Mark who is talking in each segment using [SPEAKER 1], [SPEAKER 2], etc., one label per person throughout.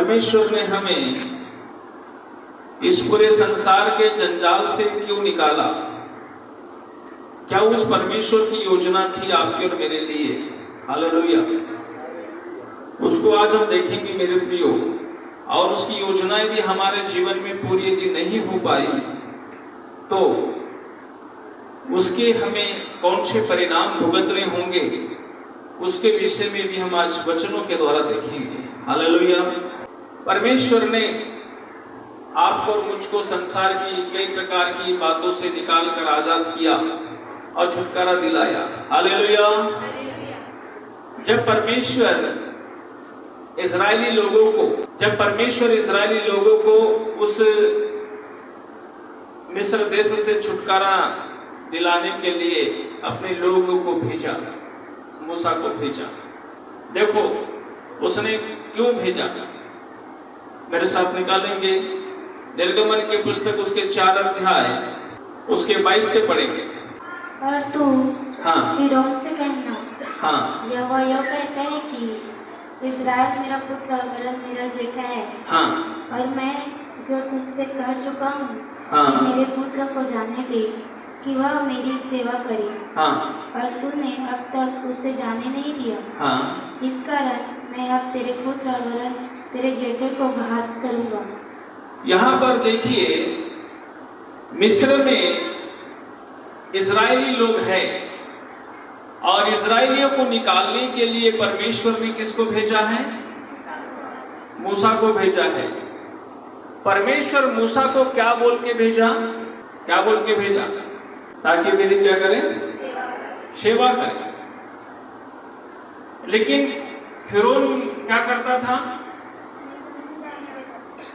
[SPEAKER 1] परमेश्वर ने हमें इस पूरे संसार के जंजाल से क्यों निकाला? क्या उस परमेश्वर की योजना थी आपके और मेरे लिए? हालेलुया। उसको आज हम देखेंगे मेरे प्रियो। और उसकी योजना यदि हमारे जीवन में पूरी यदि नहीं हो पाई तो उसके हमें कौन से परिणाम भुगतने होंगे, उसके विषय में भी हम आज वचनों के द्वारा देखेंगे। हालेलुया। परमेश्वर ने आपको और मुझको संसार की कई प्रकार की बातों से निकाल कर आजाद किया और छुटकारा दिलाया। हालेलुया। जब परमेश्वर इजरायली लोगों को उस मिस्र देश से छुटकारा दिलाने के लिए अपने लोगों को भेजा, मूसा को भेजा। देखो उसने क्यों भेजा, मेरे साथ निकालेंगे। निर्गमन की पुस्तक उसके 4 अध्याय उसके 22 से पढ़ेंगे।
[SPEAKER 2] और तू फिरौन से कहना, यहोवा यह कहता है कि इज़राइल मेरा पुत्र वरन मेरा जेठा है। और मैं जो तुझसे कह चुका हूँ कि मेरे पुत्र को जाने दे कि वह मेरी सेवा करे, और तूने अब तक उसे जाने नहीं दिया। इस कारण मैं अब तेरे पुत्र वरन तेरे जेठे को घात करूंगा।
[SPEAKER 1] यहाँ पर देखिए, मिस्र में इजरायली लोग हैं और इजरायलियों को निकालने के लिए परमेश्वर ने किसको भेजा है? मूसा को भेजा है। परमेश्वर मूसा को क्या बोल के भेजा? ताकि मेरी क्या करें? सेवा करें। लेकिन फिरौन क्या करता था?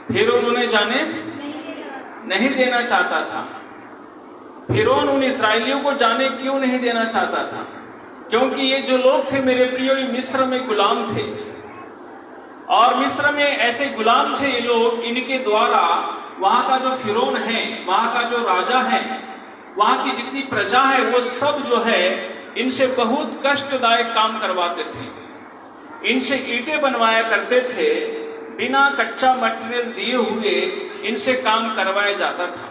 [SPEAKER 1] फिरौन उन्हें जाने नहीं देना चाहता था। फिरौन उन इस्राएलियों को जाने क्यों नहीं देना चाहता था? क्योंकि ये जो लोग थे मेरे प्रियो, ये मिस्र में गुलाम थे। और मिस्र में ऐसे गुलाम थे ये लोग, इनके द्वारा वहां का जो फिरौन है, वहां का जो राजा है, वहां की जितनी प्रजा है, वो सब जो है इनसे बहुत कष्टदायक काम करवाते थे। इनसे ईंटें बनवाया करते थे, बिना कच्चा मटेरियल दिए हुए इनसे काम करवाया जाता था।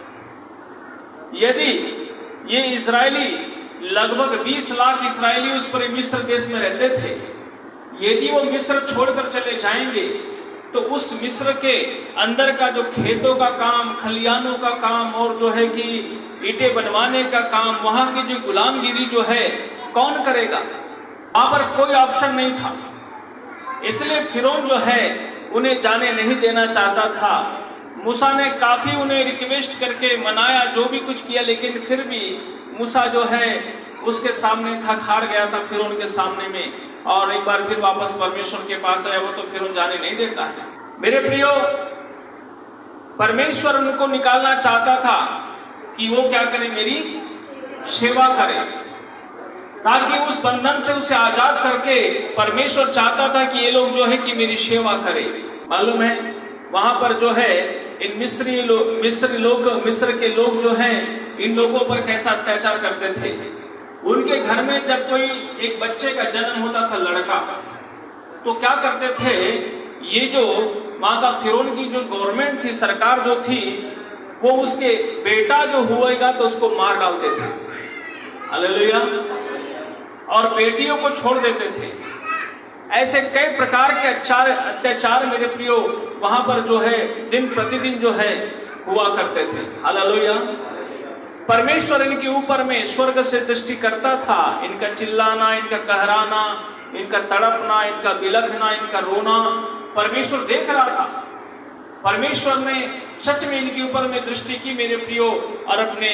[SPEAKER 1] यदि ये इजरायली, लगभग 20 लाख इजरायली उस पर मिस्र देश में रहते थे, यदि वो मिस्र छोड़कर चले जाएंगे तो उस मिस्र के अंदर का जो खेतों का काम, खलियानों का काम और जो है कि ईंटें बनवाने का काम, वहां की जो गुलामगिरी जो है कौन करेगा? वहां पर कोई ऑप्शन नहीं था। इसलिए फिरौन जो है उन्हें जाने नहीं देना चाहता था। मूसा ने काफी उन्हें रिक्वेस्ट करके मनाया, जो भी कुछ किया, लेकिन फिर भी मूसा जो है उसके सामने थक हार गया था, फिरौन के सामने में। और एक बार फिर वापस परमेश्वर के पास आया, वो तो फिरौन जाने नहीं देता है। मेरे प्रियो, परमेश्वर उनको निकालना चाहता था कि वो क्या करे? मेरी सेवा करे, ताकि उस बंधन से उसे आजाद करके परमेश्वर चाहता था कि ये लोग जो है कि मेरी सेवा करे। मालूम है वहां पर जो है इन मिस्र के लोग जो हैं, इन लोगों पर कैसा अत्याचार करते थे। उनके घर में जब कोई एक बच्चे का जन्म होता था, लड़का, तो क्या करते थे, ये जो वहां का फिरौन की जो गवर्नमेंट थी, सरकार जो थी, वो उसके बेटा जो हुएगा तो उसको मार डालते थे। हालेलुया। और बेटियों को छोड़ देते थे। ऐसे कई प्रकार के अत्याचार मेरे प्रियो वहां पर जो है दिन प्रतिदिन जो है हुआ करते थे। हालेलुया। परमेश्वर इनके ऊपर में स्वर्ग से दृष्टि करता था। इनका चिल्लाना, इनका कहराना, इनका तड़पना, इनका बिलखना, इनका रोना परमेश्वर देख रहा था। परमेश्वर ने सच में इनके ऊपर में दृष्टि की मेरे प्रियो, और अपने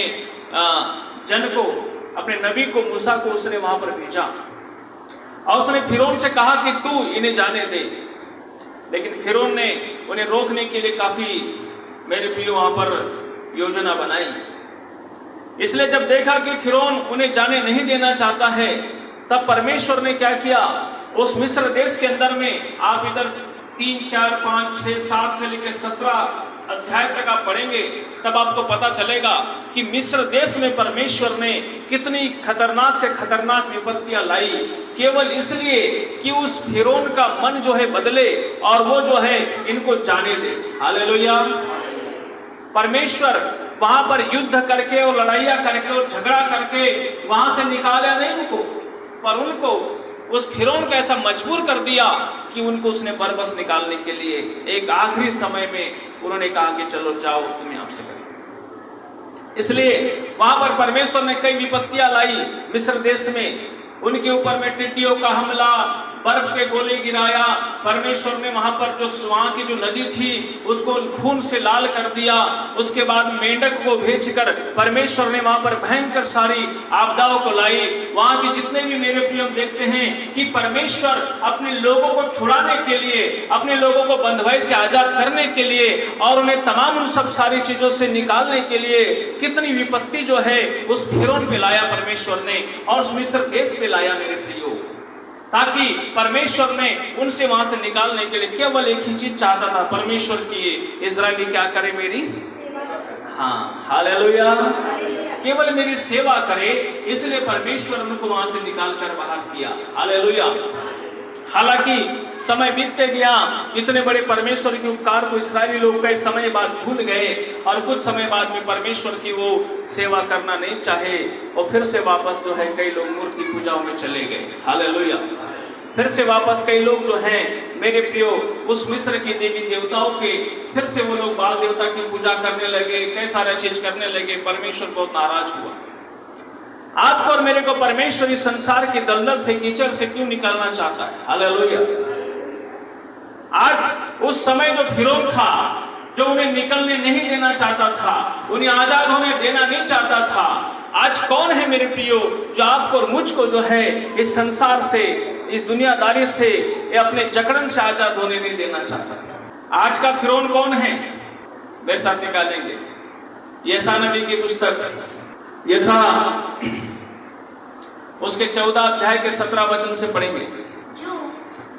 [SPEAKER 1] जन को, अपने नबी को, मूसा को उसने वहां पर भेजा। और उसने फिरौन से कहा कि तू इन्हें जाने दे। लेकिन फिरौन ने उन्हें रोकने के लिए काफी मेरे प्रियो वहां पर योजना बनाई। इसलिए जब देखा कि फिरौन उन्हें जाने नहीं देना चाहता है, तब परमेश्वर ने क्या किया? उस मिस्र देश के अंदर में, आप इधर 3, 4, 5, 6, 7 से लेकर 17 अध्याय तक आप पढ़ेंगे तब आपको पता चलेगा कि मिस्र देश में परमेश्वर ने कितनी खतरनाक से खतरनाक विपत्तियां लाई, केवल इसलिए कि उस फिरौन का मन जो है बदले और वो जो है इनको जाने दे। हालेलुया। परमेश्वर वहां पर युद्ध करके और लड़ाइयां करके और झगड़ा करके वहां से निकाला नहीं उनको, पर उनको उस फिरौन को ऐसा मजबूर कर दिया कि उनको उसने बरबस निकालने के लिए एक आखिरी समय में उन्होंने कहा कि चलो जाओ तुम्हें आपसे करें। इसलिए वहां पर परमेश्वर ने कई विपत्तियां लाई मिस्र देश में। उनके ऊपर में टिड्डियों का हमला, बर्फ के गोले गिराया। परमेश्वर ने वहां पर जो वहां की जो नदी थी उसको खून से लाल कर दिया। उसके बाद मेंढक को भेजकर परमेश्वर ने वहां पर भयंकर सारी आपदाओं को लाई। वहां के जितने भी मेरे प्रिय देखते हैं कि परमेश्वर अपने लोगों को छुड़ाने के लिए, अपने लोगों को बंधुआई से आजाद करने के लिए और उन्हें तमाम उन सब सारी चीजों से निकालने के लिए कितनी विपत्ति जो है उस फिरौन पे लाया परमेश्वर ने और उस मिस्र देश पे लाया मेरे प्रियो, ताकि परमेश्वर ने उनसे वहां से निकालने के लिए केवल एक ही चीज चाहता था परमेश्वर की, इजरायली क्या करे मेरी, हाँ हालेलुया, केवल मेरी सेवा करे। इसलिए परमेश्वर उनको वहां से निकाल कर बाहर किया। हालेलुया। हालांकि समय बीतते गया, इतने बड़े परमेश्वर के उपकार को इस्राएली लोग कई समय बाद भूल गए और कुछ समय बाद में परमेश्वर की वो सेवा करना नहीं चाहे और फिर से वापस जो है कई लोग मूर्ति पूजाओं में चले गए। हालेलुया। फिर से वापस कई लोग जो हैं मेरे प्रियो उस मिस्र की देवी देवताओं के फिर से वो लोग बाल देवता की पूजा करने लगे, कई सारे चीज करने लगे। परमेश्वर बहुत नाराज हुआ। आपको और मेरे को परमेश्वर इस संसार की दलदल से, कीचड़ से क्यों निकालना चाहता है? हालेलुया। आज उस समय जो फिरौन था, जो उन्हें निकलने नहीं देना चाहता था, उन्हें आजाद होने देना नहीं चाहता था, आज कौन है मेरे प्रियो जो आपको और मुझको जो है इस संसार से, इस दुनियादारी से, अपने जकड़न से आजाद होने नहीं देना चाहता? आज का फिरौन कौन है? मेरे साथ निकालेंगे यशायाह नबी की पुस्तक, यशायाह उसके 14 अध्याय के 17 वचन से पढ़ेंगे।
[SPEAKER 2] जो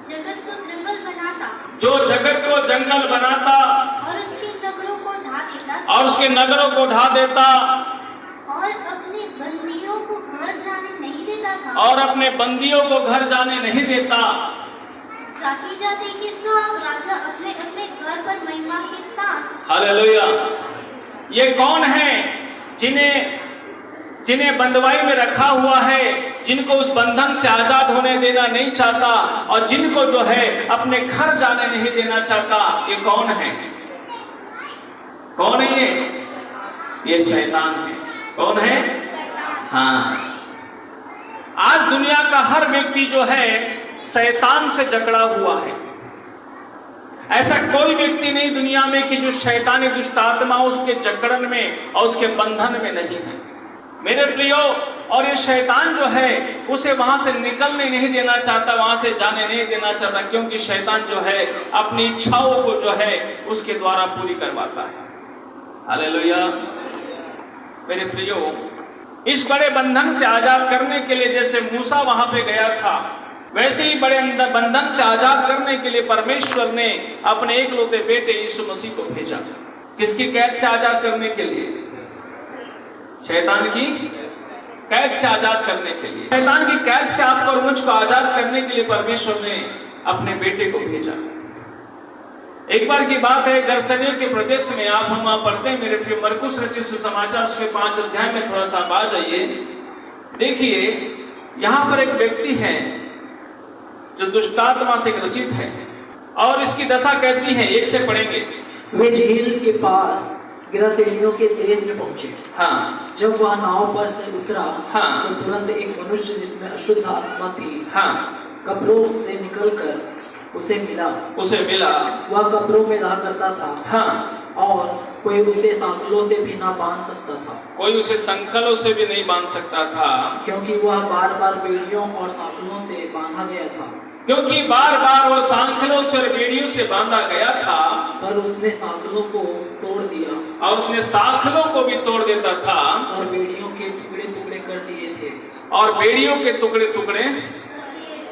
[SPEAKER 2] जगत को जंगल बनाता,
[SPEAKER 1] जो जगत को जंगल बनाता
[SPEAKER 2] और उसके नगरों को ढा देता,
[SPEAKER 1] और उसके नगरों को ढा देता
[SPEAKER 2] और अपने बंदियों को घर जाने नहीं देता था,
[SPEAKER 1] और अपने बंदियों को घर जाने नहीं देता,
[SPEAKER 2] जाति जाति के सब राजा अपने अपने घर पर महिमा के साथ।
[SPEAKER 1] हालेलुया। ये कौन है जिन्हें बंधुआई में रखा हुआ है, जिनको उस बंधन से आजाद होने देना नहीं चाहता और जिनको जो है अपने घर जाने नहीं देना चाहता? ये कौन है? कौन है ये शैतान है। कौन है? हाँ, आज दुनिया का हर व्यक्ति जो है शैतान से जकड़ा हुआ है। ऐसा कोई व्यक्ति नहीं दुनिया में कि जो शैतानी दुष्ट आत्मा उसके जकड़न में और उसके बंधन में नहीं है मेरे प्रियो। और ये शैतान जो है उसे वहां से निकलने नहीं देना चाहता, वहां से जाने नहीं देना चाहता, क्योंकि शैतान जो है अपनी इच्छाओं को जो है उसके द्वारा पूरी करवाता है। हालेलुया। मेरे प्रियो, इस बड़े बंधन से आजाद करने के लिए जैसे मूसा वहां पे गया था, वैसे ही बड़े बंधन से आजाद करने के लिए परमेश्वर ने अपने एकलौते बेटे यीशु मसीह को भेजा। किसकी कैद से आजाद करने के लिए? शैतान की कैद से आजाद करने के लिए। शैतान की कैद से आपको और मुझको आजाद करने के लिए परमेश्वर ने अपने बेटे को भेजा। एक बार की बात है, गरसनियों के प्रदेश में आप हम वहां पढ़ते हैं मेरे प्रिय, मरकुस रचित सुसमाचार उसके 5 अध्याय में थोड़ा सा आ जाइए। देखिए यहां पर एक व्यक्ति है जो दुष्टात्मा से ग्रसित है और इसकी दशा कैसी है, एक से पढ़ेंगे।
[SPEAKER 3] वे झील के पार गिरासेनियों के देश में पहुंचे।
[SPEAKER 1] हाँ।
[SPEAKER 3] जब वह नाव पर से उतरा,
[SPEAKER 1] हाँ।
[SPEAKER 3] तो तुरंत एक मनुष्य जिसमें अशुद्ध आत्मा थी,
[SPEAKER 1] हाँ।
[SPEAKER 3] कब्रों से निकलकर उसे मिला। वह कब्रों में रहा करता था।
[SPEAKER 1] हाँ।
[SPEAKER 3] और कोई उसे सांकलों से भी ना बांध सकता था।
[SPEAKER 1] कोई उसे संकलों से भी नहीं बांध सकता था,
[SPEAKER 3] क्योंकि वह बार बार बेड़ियों और सांकलों से बांधा गया था।
[SPEAKER 1] क्योंकि बार बार वो सांकलों से और बेड़ियों से बांधा गया था।
[SPEAKER 3] पर उसने सांकलों को तोड़ दिया
[SPEAKER 1] और उसने सांकलों को भी तोड़ देता था
[SPEAKER 3] और बेड़ियों के टुकड़े टुकड़े कर दिए थे।
[SPEAKER 1] और बेड़ियों के टुकड़े टुकड़े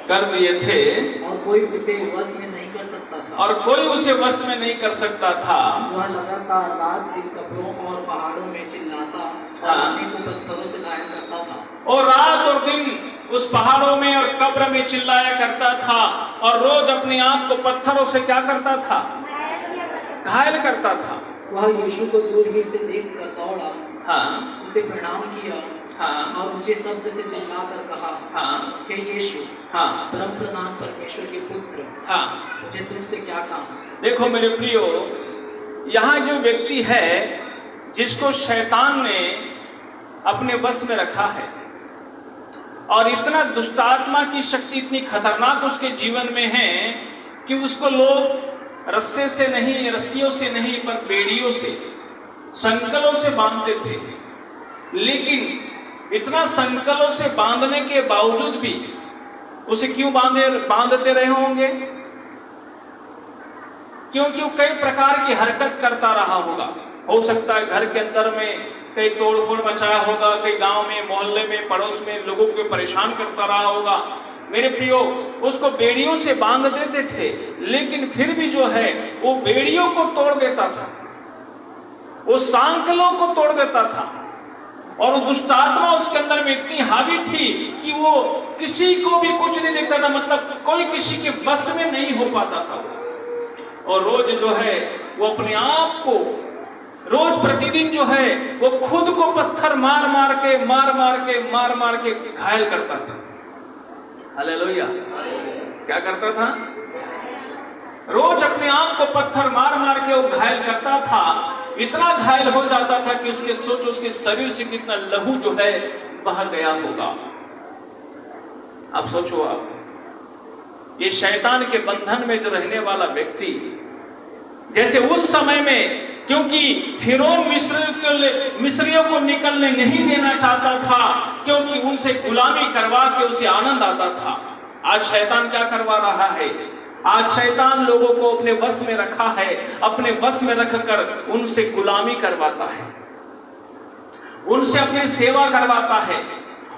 [SPEAKER 1] कर दिए थे।
[SPEAKER 3] और कोई उसे वश में नहीं कर सकता था
[SPEAKER 1] और कोई उसे वश में नहीं कर सकता था।
[SPEAKER 3] वह लगातार रात दिन कब्रों और पहाड़ों में चिल्लाता और अपने को पत्थरों से घायल करता था।
[SPEAKER 1] और रात और दिन उस पहाड़ों में और कब्र में चिल्लाया करता था और रोज अपने आप को पत्थरों से क्या करता था? घायल करता था।
[SPEAKER 3] वह यीशु को दूर ही से देखकर दौड़ा,
[SPEAKER 1] हाँ,
[SPEAKER 3] उसे प्रणाम किया,
[SPEAKER 1] हाँ, और
[SPEAKER 3] ऊंचे शब्द से चिल्लाकर कहा,
[SPEAKER 1] हाँ,
[SPEAKER 3] हे यीशु,
[SPEAKER 1] हाँ,
[SPEAKER 3] परम प्रधान परमेश्वर के पुत्र,
[SPEAKER 1] हाँ,
[SPEAKER 3] मुझे तुझसे क्या काम?
[SPEAKER 1] देखो मेरे प्रियो, यहाँ जो व्यक्ति है जिसको शैतान ने अपने वश में रखा है और इतना दुष्टात्मा की शक्ति इतनी खतरनाक उसके जीवन में है कि उसको लोग रस्से से नहीं, रस्सियों से नहीं, पर बेड़ियों से, संकलों से बांधते थे। लेकिन इतना संकलों से बांधने के बावजूद भी उसे क्यों बांधते रहे होंगे? क्योंकि वो कई प्रकार की हरकत करता रहा होगा। हो सकता है घर के अंदर में कई तोड़फोड़ मचाया होगा, कई गांव में, मोहल्ले में, पड़ोस में लोगों को परेशान करता रहा होगा। मेरे प्रियो, उसको बेड़ियों से बांध देते थे, लेकिन फिर भी जो है वो बेड़ियों को तोड़ देता था, वो सांकलों को तोड़ देता था। और वो दुष्टात्मा उसके अंदर में इतनी हावी थी कि वो किसी को भी कुछ नहीं देखता था, मतलब कोई किसी के बस में नहीं हो पाता था। और रोज जो है वो अपने आप को रोज प्रतिदिन जो है वो खुद को पत्थर मार मार के घायल करता था। हालेलुया। क्या करता था? रोज अपने आप को पत्थर मार के वो घायल करता था। इतना घायल हो जाता था कि उसके शरीर से कितना लहू जो है बह गया होगा। अब सोचो, आप ये शैतान के बंधन में जो रहने वाला व्यक्ति, जैसे उस समय में, क्योंकि फिरौन मिस्रियों को निकलने नहीं देना चाहता था, क्योंकि उनसे गुलामी करवा के उसे आनंद आता था। आज शैतान क्या करवा रहा है? आज शैतान लोगों को अपने वश में रखा है, अपने वश में रखकर उनसे गुलामी करवाता है, उनसे अपनी सेवा करवाता है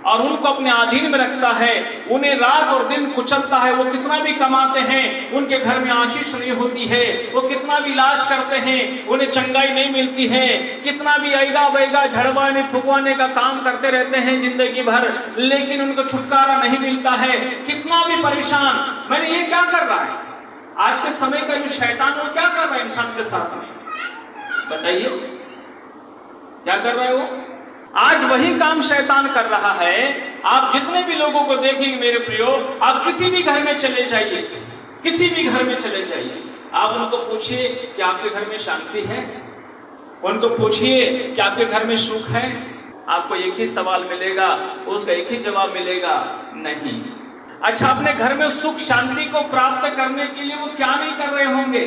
[SPEAKER 1] और उनको अपने अधीन में रखता है। उन्हें रात और दिन कुचलता है। वो कितना भी कमाते हैं, उनके घर में आशीष नहीं होती है। वो कितना भी इलाज करते हैं, उन्हें चंगाई नहीं मिलती है। कितना भी ऐगा बैगा झड़वाने फुकवाने का काम करते रहते हैं जिंदगी भर, लेकिन उनको छुटकारा नहीं मिलता है। कितना भी परेशान। मैंने ये क्या कर रहा है? आज के समय का जो शैतान वो क्या कर रहा है इंसान के साथ में? बताइए, क्या कर रहा है वो? आज वही काम शैतान कर रहा है। आप जितने भी लोगों को देखेंगे मेरे प्रियो, आप किसी भी घर में चले जाइए, किसी भी घर में चले जाइए, आप उनको पूछिए कि आपके घर में शांति है? उनको पूछिए कि आपके घर में सुख है? आपको एक ही सवाल मिलेगा, उसका एक ही जवाब मिलेगा, नहीं। अच्छा, अपने घर में सुख शांति को प्राप्त करने के लिए वो क्या नहीं कर रहे होंगे?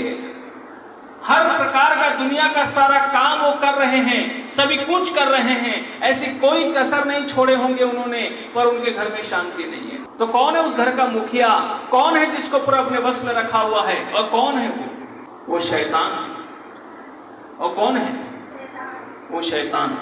[SPEAKER 1] हर प्रकार का दुनिया का सारा काम वो कर रहे हैं, सभी कुछ कर रहे हैं, ऐसी कोई कसर नहीं छोड़े होंगे उन्होंने, पर उनके घर में शांति नहीं है। तो कौन है उस घर का मुखिया? कौन है जिसको पूरा अपने वश में रखा हुआ है? और कौन है वो शैतान। और कौन है वो? शैतान।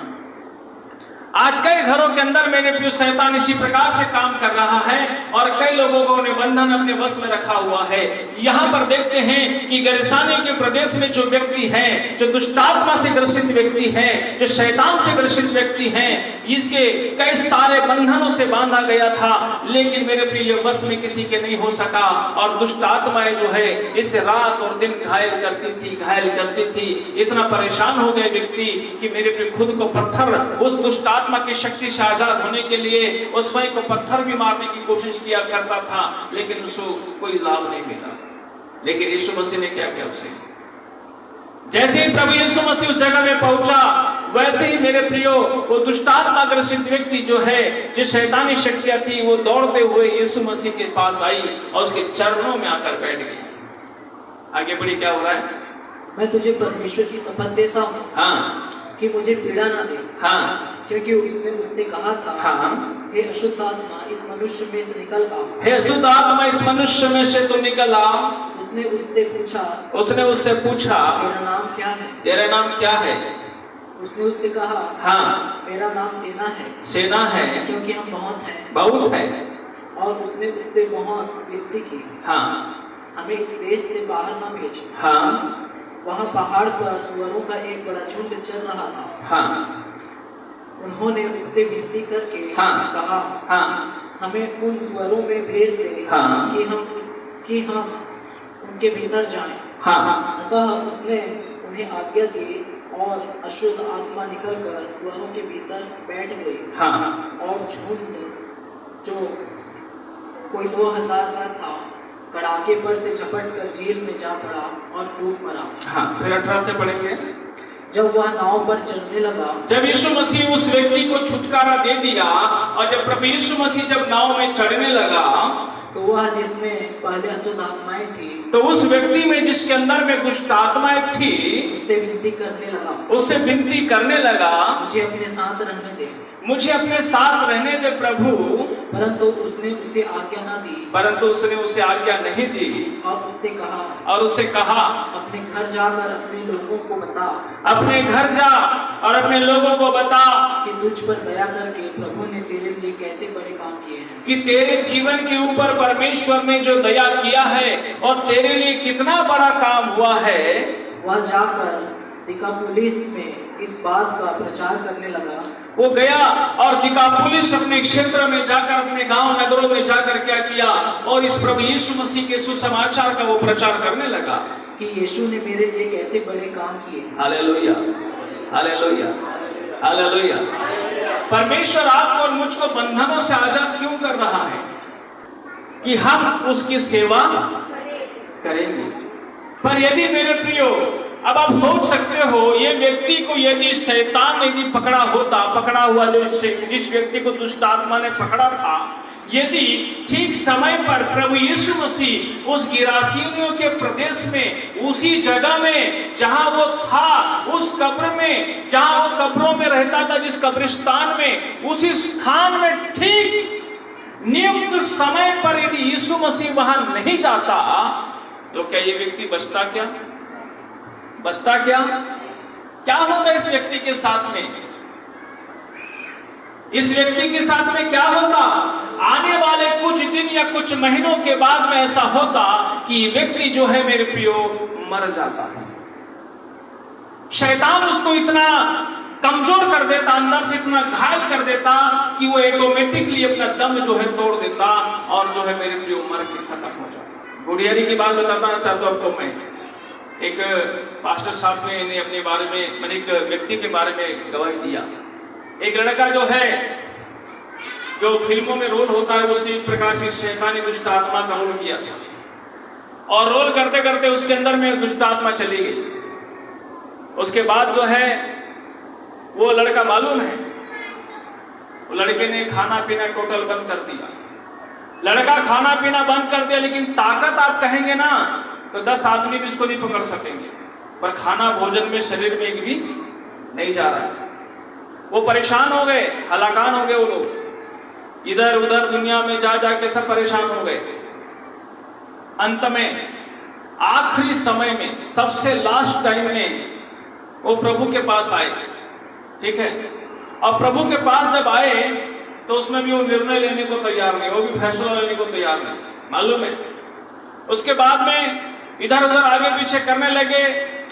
[SPEAKER 1] आज कई घरों के अंदर मेरे प्रिय शैतान इसी प्रकार से काम कर रहा है और कई लोगों को उन्हें बंधन अपने वश में रखा हुआ है। यहाँ पर देखते हैं कि गरसाने के प्रदेश में जो व्यक्ति है, जो दुष्टात्मा से ग्रसित व्यक्ति है, जो शैतान से ग्रसित व्यक्ति है, इसके कई सारे बंधनों से बांधा गया था, लेकिन मेरे प्रिय वश में किसी के नहीं हो सका। और दुष्टात्माएं जो है इसे रात और दिन घायल करती थी। इतना परेशान हो गए व्यक्ति कि मेरे प्रिय खुद को पत्थर, उस दुष्टात्मा की शक्ति से आजाद होने के लिए वो स्वयं को पत्थर भी मारने की कोशिश किया करता था, लेकिन उसको कोई लाभ नहीं मिला। लेकिन यीशु मसीह ने क्या किया उसे? जैसे ही प्रभु यीशु मसीह उस जगह में पहुंचा, वैसे ही मेरे प्रियो वो दुष्टात्मा ग्रसित व्यक्ति जो है, जो शैतानी शक्तियां थी, वो दौड़ते हुए यीशु मसीह के पास आई और उसके चरणों में आकर बैठ गई। आगे बढ़ी, क्या हो रहा है?
[SPEAKER 3] मैं तुझे परमेश्वर की शपथ देता हूँ,
[SPEAKER 1] हाँ,
[SPEAKER 3] कि मुझे पीड़ा ना दे,
[SPEAKER 1] हाँ,
[SPEAKER 3] क्योंकि उसने मुझसे कहा था,
[SPEAKER 1] हाँ,
[SPEAKER 3] हे अशुद्ध आत्मा इस मनुष्य में से निकल आ।
[SPEAKER 1] हे अशुद्ध आत्मा इस मनुष्य में से तो निकल आ।
[SPEAKER 3] उसने उससे पूछा, तेरा नाम क्या है?
[SPEAKER 1] तेरा नाम क्या है?
[SPEAKER 3] उसने उससे कहा,
[SPEAKER 1] हाँ,
[SPEAKER 3] मेरा नाम सेना है।
[SPEAKER 1] सेना है,
[SPEAKER 3] क्योंकि हम बहुत हैं।
[SPEAKER 1] बहुत है।
[SPEAKER 3] और उसने उससे बहुत विनती की,
[SPEAKER 1] हाँ,
[SPEAKER 3] हमें इस देश से बाहर न भेज।
[SPEAKER 1] हाँ
[SPEAKER 3] वहाँ पहाड़ पर सुअरों का एक बड़ा झुंड चल रहा था।
[SPEAKER 1] हाँ
[SPEAKER 3] उन्होंने उससे विनती करके
[SPEAKER 1] हाँ
[SPEAKER 3] कहा,
[SPEAKER 1] हाँ
[SPEAKER 3] हमें उन सुअरों में भेज दे
[SPEAKER 1] हाँ
[SPEAKER 3] कि हम उनके भीतर जाएं।
[SPEAKER 1] हाँ
[SPEAKER 3] अतः उसने उन्हें आज्ञा दी और अशुद्ध आत्मा निकलकर सुअरों के भीतर बैठ गई।
[SPEAKER 1] हाँ
[SPEAKER 3] और झुंड जो कोई 2000 का था कड़ाके पर से झपट कर झील में जा पड़ा और डूब मरा।
[SPEAKER 1] हाँ फिर 18 से पढ़ेंगे।
[SPEAKER 3] जब वह नाव पर चढ़ने लगा,
[SPEAKER 1] जब यीशु मसीह उस व्यक्ति को छुटकारा दे दिया और जब प्रभु यीशु मसीह जब नाव में चढ़ने लगा,
[SPEAKER 3] तो वह जिसमें पहले अशुद्ध आत्माएं थी,
[SPEAKER 1] तो उस व्यक्ति में जिसके अंदर में दुष्ट आत्माएं थी,
[SPEAKER 3] उससे विनती करने लगा, मुझे अपने साथ रहने दे प्रभु। परंतु उसने उसे आज्ञा नहीं दी और उससे कहा अपने घर जाकर अपने लोगों को बता,
[SPEAKER 1] अपने घर जा और अपने लोगों को बता
[SPEAKER 3] कि तुझ पर दया करके प्रभु ने तेरे लिए कैसे बड़े काम किए हैं,
[SPEAKER 1] कि तेरे जीवन के ऊपर परमेश्वर ने जो दया किया है और तेरे लिए कितना बड़ा काम हुआ है।
[SPEAKER 3] वह जाकर दिकापुलिस में इस बात का प्रचार करने लगा।
[SPEAKER 1] वो गया और दिकापुलिस अपने क्षेत्र में जाकर अपने गांव नगरों में जाकर क्या किया, और इस प्रभु यीशु मसीह के सुसमाचार का वो प्रचार करने लगा
[SPEAKER 3] कि यीशु ने मेरे लिए कैसे बड़े काम किए।
[SPEAKER 1] Hallelujah, hallelujah, hallelujah. परमेश्वर आपको और मुझको बंधनों से आजाद क्यों कर रहा है? कि हम उसकी सेवा करेंगे। पर यदि मेरे प्रियो, अब आप सोच सकते हो, ये व्यक्ति को यदि शैतान ने यदि पकड़ा हुआ जो जिस व्यक्ति को दुष्ट आत्मा ने पकड़ा था, यदि ठीक समय पर प्रभु यीशु मसीह उस गिरासीनियों के प्रदेश में, उसी जगह में जहां वो था, उस कब्र में जहां वो कब्रों में रहता था, जिस कब्रिस्तान में, उसी स्थान में ठीक नियुक्त समय पर यदि यीशु मसीह वहां नहीं जाता, तो क्या ये व्यक्ति बचता क्या होता इस व्यक्ति के साथ में? इस व्यक्ति के साथ में क्या होता? आने वाले कुछ दिन या कुछ महीनों के बाद में ऐसा होता कि व्यक्ति जो है मेरे प्रियो मर जाता है। शैतान उसको इतना कमजोर कर देता, अंदर से इतना घायल कर देता कि वो ऑटोमेटिकली अपना दम जो है तोड़ देता और जो है मेरे प्रियो मर के खत्म हो जाता। गुड़ियारी की बात बताना चाहता हूं आपको मैं। एक पास्टर साहब ने अपने बारे में, मैंने एक व्यक्ति के बारे में गवाही दिया। एक लड़का जो है, जो फिल्मों में रोल होता है, उसी प्रकार से शैतानी दुष्ट आत्मा का रोल किया था और रोल करते करते उसके अंदर में दुष्ट आत्मा चली गई। उसके बाद जो है वो लड़का, मालूम है, वो लड़के ने खाना पीना टोटल बंद कर दिया। लड़का खाना पीना बंद कर दिया, लेकिन ताकत आप कहेंगे ना तो 10 आदमी भी इसको नहीं पकड़ सकेंगे, पर खाना भोजन में शरीर में एक भी नहीं जा रहा है। वो परेशान हो गए, हलाकान हो गए, वो लोग इधर उधर दुनिया में जा जाके सब परेशान हो गए। अंत में आखिरी समय में, सबसे लास्ट टाइम में वो प्रभु के पास आए, ठीक है। और प्रभु के पास जब आए तो उसमें भी वो निर्णय लेने को तैयार नहीं, वो भी फैसला लेने को तैयार नहीं, मालूम है। उसके बाद में इधर उधर आगे पीछे करने लगे।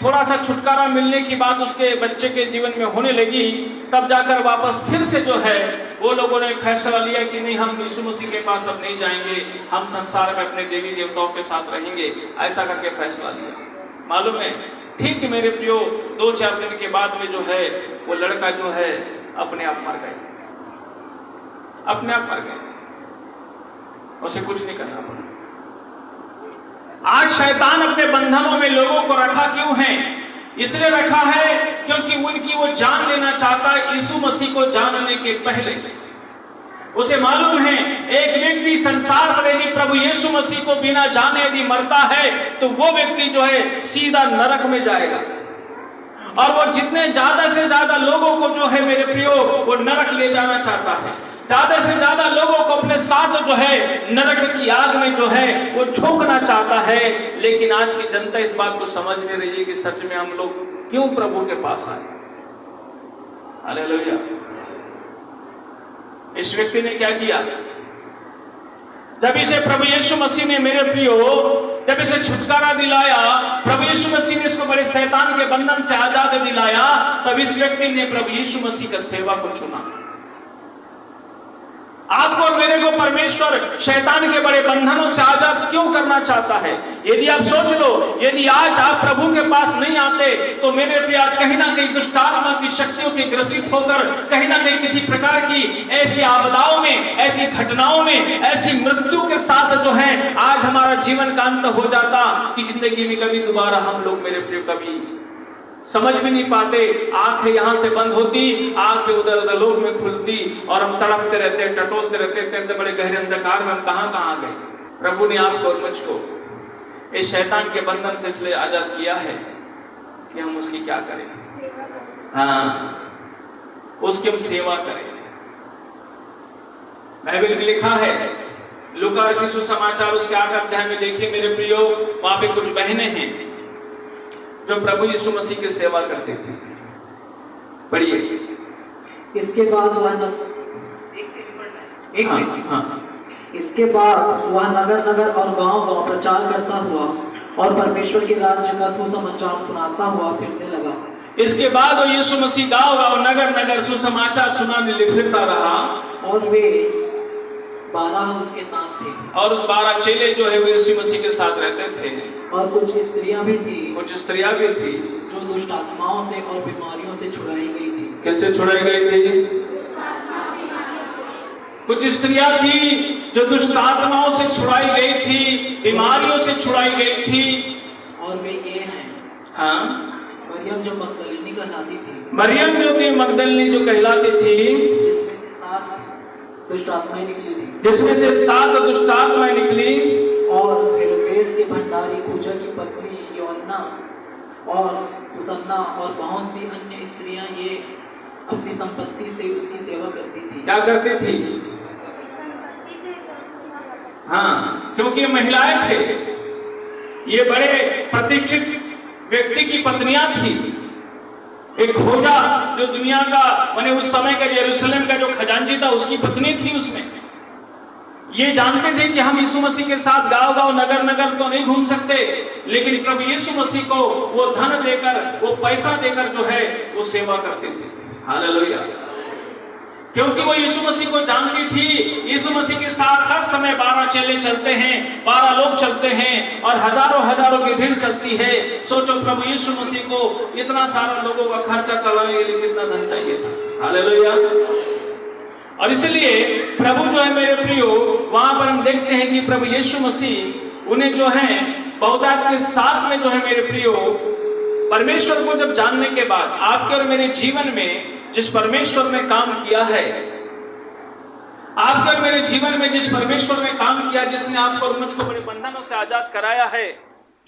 [SPEAKER 1] थोड़ा सा छुटकारा मिलने की बात उसके बच्चे के जीवन में होने लगी, तब जाकर वापस फिर से जो है वो लोगों ने फैसला लिया कि नहीं, हम यीशु मसीह के पास अब नहीं जाएंगे, हम संसार में अपने देवी देवताओं के साथ रहेंगे। ऐसा करके फैसला लिया, मालूम है। ठीक मेरे प्रियो, 2-4 दिन के बाद में जो है वो लड़का जो है अपने आप मर गए, अपने आप मर गए, उसे कुछ नहीं करना पड़ा। आज शैतान अपने बंधनों में लोगों को रखा क्यों है? इसलिए रखा है क्योंकि उनकी वो जान लेना चाहता है यीशु मसीह को जानने के पहले। उसे मालूम है एक व्यक्ति संसार पर यदि प्रभु यीशु मसीह को बिना जाने यदि मरता है तो वो व्यक्ति जो है सीधा नरक में जाएगा। और वो जितने ज्यादा से ज्यादा लोगों को जो है मेरे प्रियो वो नरक ले जाना चाहता है, ज्यादा से ज्यादा लोगों को अपने साथ जो है नरक की आग में जो है वो झोंकना चाहता है। लेकिन आज की जनता इस बात को समझ नहीं रही है कि सच में हम लोग क्यों प्रभु के पास आए। हालेलुया। इस व्यक्ति ने क्या किया? जब इसे प्रभु यीशु मसीह ने मेरे प्रियो जब इसे छुटकारा दिलाया, प्रभु यीशु मसीह ने इसको बड़े शैतान के बंधन से आजाद दिलाया, तब इस व्यक्ति ने प्रभु यीशु मसीह का सेवा को चुना। आपको और मेरे को परमेश्वर शैतान के बड़े बंधनों से आजाद क्यों करना चाहता है? यदि आप सोच लो, यदि आज आप प्रभु के पास नहीं आते तो मेरे प्रिय आज कहीं ना कहीं दुष्ट आत्मा की शक्तियों के ग्रसित होकर कहीं ना कहीं किसी प्रकार की ऐसी आपदाओं में, ऐसी घटनाओं में, ऐसी मृत्यु के साथ जो है आज हमारा जीवन का अंत हो जाता कि जिंदगी में कभी दोबारा हम लोग मेरे प्रिय कभी समझ भी नहीं पाते। आंखें यहां से बंद होती, आंखें उधर उधर लोग में खुलती और हम तड़पते रहते, टटोलते रहते, कहते बड़े गहरे अंधकार में हम कहां गए। प्रभु ने आपको और मुझको इस शैतान के बंधन से इसलिए आजाद किया है कि हम उसकी क्या करें? उसकी हम सेवा करें। बाइबल में लिखा है, लूका रचित सुसमाचार उसके 8 अध्याय में देखिए मेरे प्रियो, वहां पे कुछ बहनें हैं जो प्रभु यीशु मसीह की सेवा करते थे। पढ़िए।
[SPEAKER 3] इसके बाद वह नगर नगर और गांव गांव प्रचार करता हुआ और परमेश्वर के राज्य का सुसमाचार सुनाता हुआ फिरने लगा।
[SPEAKER 1] इसके बाद वो यीशु मसीह गांव गांव नगर नगर सुसमाचार सुनाने फिरता रहा
[SPEAKER 3] और वे 12 उसके साथ थे
[SPEAKER 1] और उस 12 चेले जो है वो यीशु मसीह के साथ रहते थे।
[SPEAKER 3] और कुछ स्त्रियां भी थी
[SPEAKER 1] जो
[SPEAKER 3] दुष्ट आत्माओं से और बीमारियों से छुड़ाई गई थी।
[SPEAKER 1] किससे छुड़ाई गई थी? कुछ स्त्रियां थी जो दुष्ट आत्माओं से छुड़ाई गई थी, बीमारियों से छुड़ाई गई थी।
[SPEAKER 3] और वे ये हैं, मरियम जो मगदलिनी कहलाती थी,
[SPEAKER 1] मरियम जो थी मगदलिनी जो कहलाती थी, जिसमें से 7 दुष्ट आत्माएं निकली
[SPEAKER 3] और हेरोदेस के भंडारी पूजा की पत्नी योअन्ना और सुसन्ना और बहुत सी अन्य स्त्रियां ये अपनी संपत्ति से उसकी सेवा करती थी।
[SPEAKER 1] क्या करती थी? क्योंकि ये महिलाएं थे, ये बड़े प्रतिष्ठित व्यक्ति की पत्नियां थी। एक खोजा जो दुनिया का माने उस समय का यरूशलेम का जो खजांची था उसकी पत्नी थी। उसमें ये जानते थे कि हम यीशु मसीह के साथ गांव गांव नगर नगर तो नहीं घूम सकते, लेकिन प्रभु यीशु मसीह को वो धन देकर, वो पैसा देकर जो है वो सेवा करते थे। हालेलुया। क्योंकि वो यीशु मसीह को जानती थी। यीशु मसीह के साथ हर समय 12 चेले चलते हैं, 12 लोग चलते हैं और हजारों हजारों की भीड़ चलती है। सोचो प्रभु यीशु मसीह को इतना सारा लोगों का खर्चा चलाने के लिए कितना धन चाहिए था। हालेलुया। और इसलिए प्रभु जो है मेरे प्रियो, वहां पर हम देखते हैं कि प्रभु यीशु मसीह उन्हें जो है बहुतायत के साथ में जो है मेरे प्रियो, परमेश्वर को जब जानने के बाद आपके और मेरे जीवन में जिस परमेश्वर ने काम किया है, आपके और मेरे जीवन में जिस परमेश्वर ने काम किया, जिसने आपको और मुझको बड़े बंधनों से आजाद कराया है,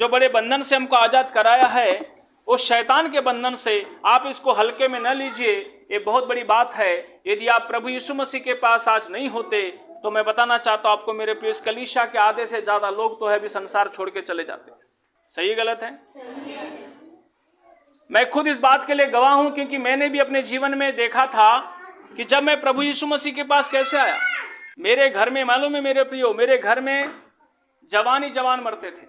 [SPEAKER 1] जो बड़े बंधन से हमको आजाद कराया है, उस शैतान के बंधन से आप इसको हल्के में न लीजिए। ये बहुत बड़ी बात है। यदि आप प्रभु यीशु मसीह के पास आज नहीं होते तो मैं बताना चाहता हूं आपको मेरे प्रिय, कलीसिया के आधे से ज्यादा लोग तो है भी संसार छोड़ के चले जाते। सही गलत है? मैं खुद इस बात के लिए गवाह हूं, क्योंकि मैंने भी अपने जीवन में देखा था कि जब मैं प्रभु यीशु मसीह के पास कैसे आया। मेरे घर में मालूम है मेरे प्रियो, मेरे घर में जवान ही जवान मरते थे।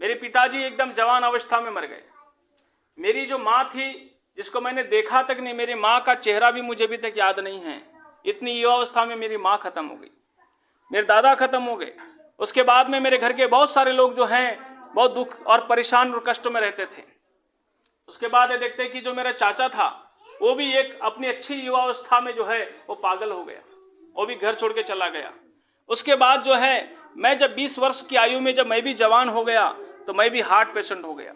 [SPEAKER 1] मेरे पिताजी एकदम जवान अवस्था में मर गए। मेरी जो माँ थी, जिसको मैंने देखा तक नहीं, मेरी माँ का चेहरा भी मुझे अभी तक याद नहीं है। इतनी युवा अवस्था में मेरी माँ खत्म हो गई, मेरे दादा खत्म हो गए। उसके बाद में मेरे घर के बहुत सारे लोग जो हैं बहुत दुख और परेशान और कष्टों में रहते थे। उसके बाद ये देखते कि जो मेरा चाचा था वो भी एक अपनी अच्छी युवा अवस्था में जो है वो पागल हो गया, वो भी घर छोड़ के चला गया। उसके बाद जो है मैं जब 20 वर्ष की आयु में जब मैं भी जवान हो गया तो मैं भी हार्ट पेशेंट हो गया,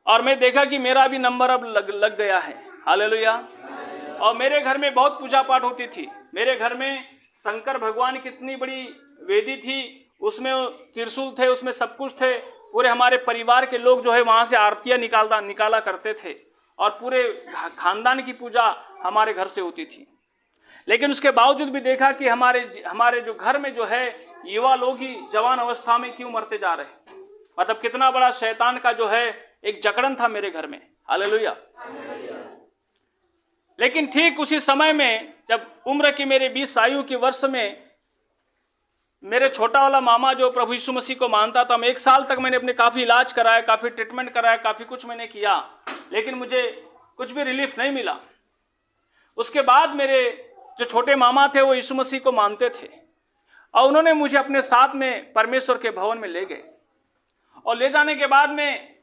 [SPEAKER 1] और मैं देखा कि मेरा भी नंबर अब लग गया है। हालेलुया। और मेरे घर में बहुत पूजा पाठ होती थी। मेरे घर में शंकर भगवान की इतनी बड़ी वेदी थी, उसमें त्रिशूल थे, उसमें सब कुछ थे। पूरे हमारे परिवार के लोग जो है वहां से आरतियां निकाला करते थे और पूरे खानदान की पूजा हमारे घर से होती थी। लेकिन उसके बावजूद भी देखा कि हमारे जो घर में जो है युवा लोग ही जवान अवस्था में क्यों मरते जा रहे, मतलब कितना बड़ा शैतान का जो है एक जकड़न था मेरे घर में। हालेलुया। लेकिन ठीक उसी समय में जब उम्र की मेरे 20 आयु के वर्ष में मेरे छोटा वाला मामा जो प्रभु यीशु मसीह को मानता था, मैं 1 साल तक मैंने अपने काफ़ी इलाज कराया, काफ़ी ट्रीटमेंट कराया, काफ़ी कुछ मैंने किया, लेकिन मुझे कुछ भी रिलीफ नहीं मिला। उसके बाद मेरे जो छोटे मामा थे वो यीशु मसीह को मानते थे और उन्होंने मुझे अपने साथ में परमेश्वर के भवन में ले गए। और ले जाने के बाद में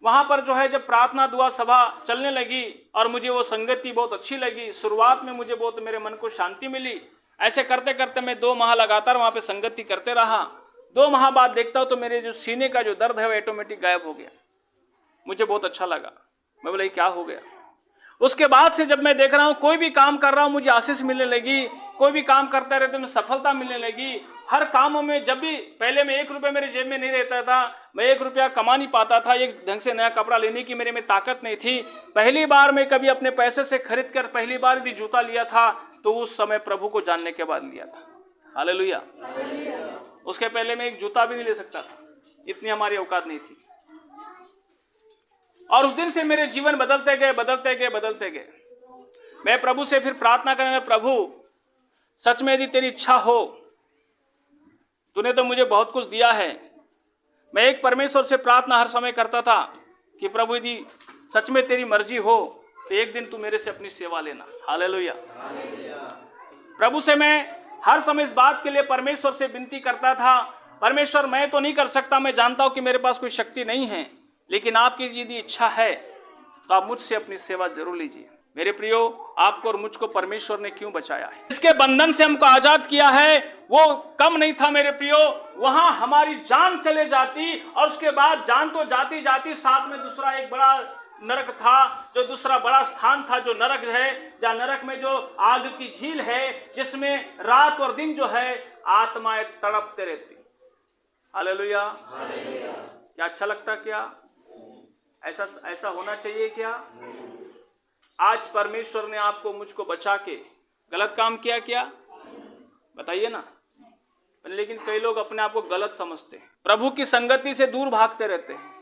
[SPEAKER 1] वहाँ पर जो है जब प्रार्थना दुआ सभा चलने लगी और मुझे वो संगति बहुत अच्छी लगी। शुरुआत में मुझे बहुत मेरे मन को शांति मिली। ऐसे करते करते मैं 2 माह लगातार वहाँ पे संगति करते रहा। 2 माह बाद देखता हूँ तो मेरे जो सीने का जो दर्द है वो ऑटोमेटिक गायब हो गया। मुझे बहुत अच्छा लगा। मैं बोला ये क्या हो गया। उसके बाद से जब मैं देख रहा हूँ कोई भी काम कर रहा हूँ मुझे आशीष मिलने लगी, कोई भी काम करते रहते मुझे सफलता मिलने लगी। हर कामों में जब भी पहले में 1 रुपया मेरे जेब में नहीं रहता था, मैं 1 रुपया कमा नहीं पाता था, एक ढंग से नया कपड़ा लेने की मेरे में ताकत नहीं थी। पहली बार मैं कभी अपने पैसे से खरीद कर पहली बार यदि जूता लिया था तो उस समय प्रभु को जानने के बाद लिया था। हालेलुया। उसके पहले मैं एक जूता भी नहीं ले सकता था, इतनी हमारी औकात नहीं थी। और उस दिन से मेरे जीवन बदलते गए बदलते गए बदलते गए। मैं प्रभु से फिर प्रार्थना करने, प्रभु सच में यदि तेरी इच्छा हो, तूने तो मुझे बहुत कुछ दिया है। मैं एक परमेश्वर से प्रार्थना हर समय करता था कि प्रभु यदि सच में तेरी मर्जी हो तो एक दिन तू मेरे से अपनी सेवा लेना। हालेलुया। प्रभु से मैं हर समय इस बात के लिए परमेश्वर से विनती करता था, परमेश्वर मैं तो नहीं कर सकता, मैं जानता हूं कि मेरे पास कोई शक्ति नहीं है, लेकिन आपकी यदि इच्छा है तो आप मुझसे अपनी सेवा जरूर लीजिए। मेरे प्रियो, आपको और मुझको परमेश्वर ने क्यों बचाया है, इसके बंधन से हमको आजाद किया है, वो कम नहीं था मेरे प्रियो। वहां हमारी जान चले जाती और उसके बाद जान तो जाती जाती साथ में दूसरा एक बड़ा नरक था, जो दूसरा बड़ा स्थान था जो नरक है, जहाँ नरक में जो आग की झील है जिसमें रात और दिन जो है आत्माएं तड़पते रहती। हालेलुया। क्या अच्छा लगता क्या? ऐसा होना चाहिए क्या? आज परमेश्वर ने आपको मुझको बचा के गलत काम किया क्या? बताइए ना। लेकिन कई लोग अपने आप को गलत समझते हैं, प्रभु की संगति से दूर भागते रहते हैं,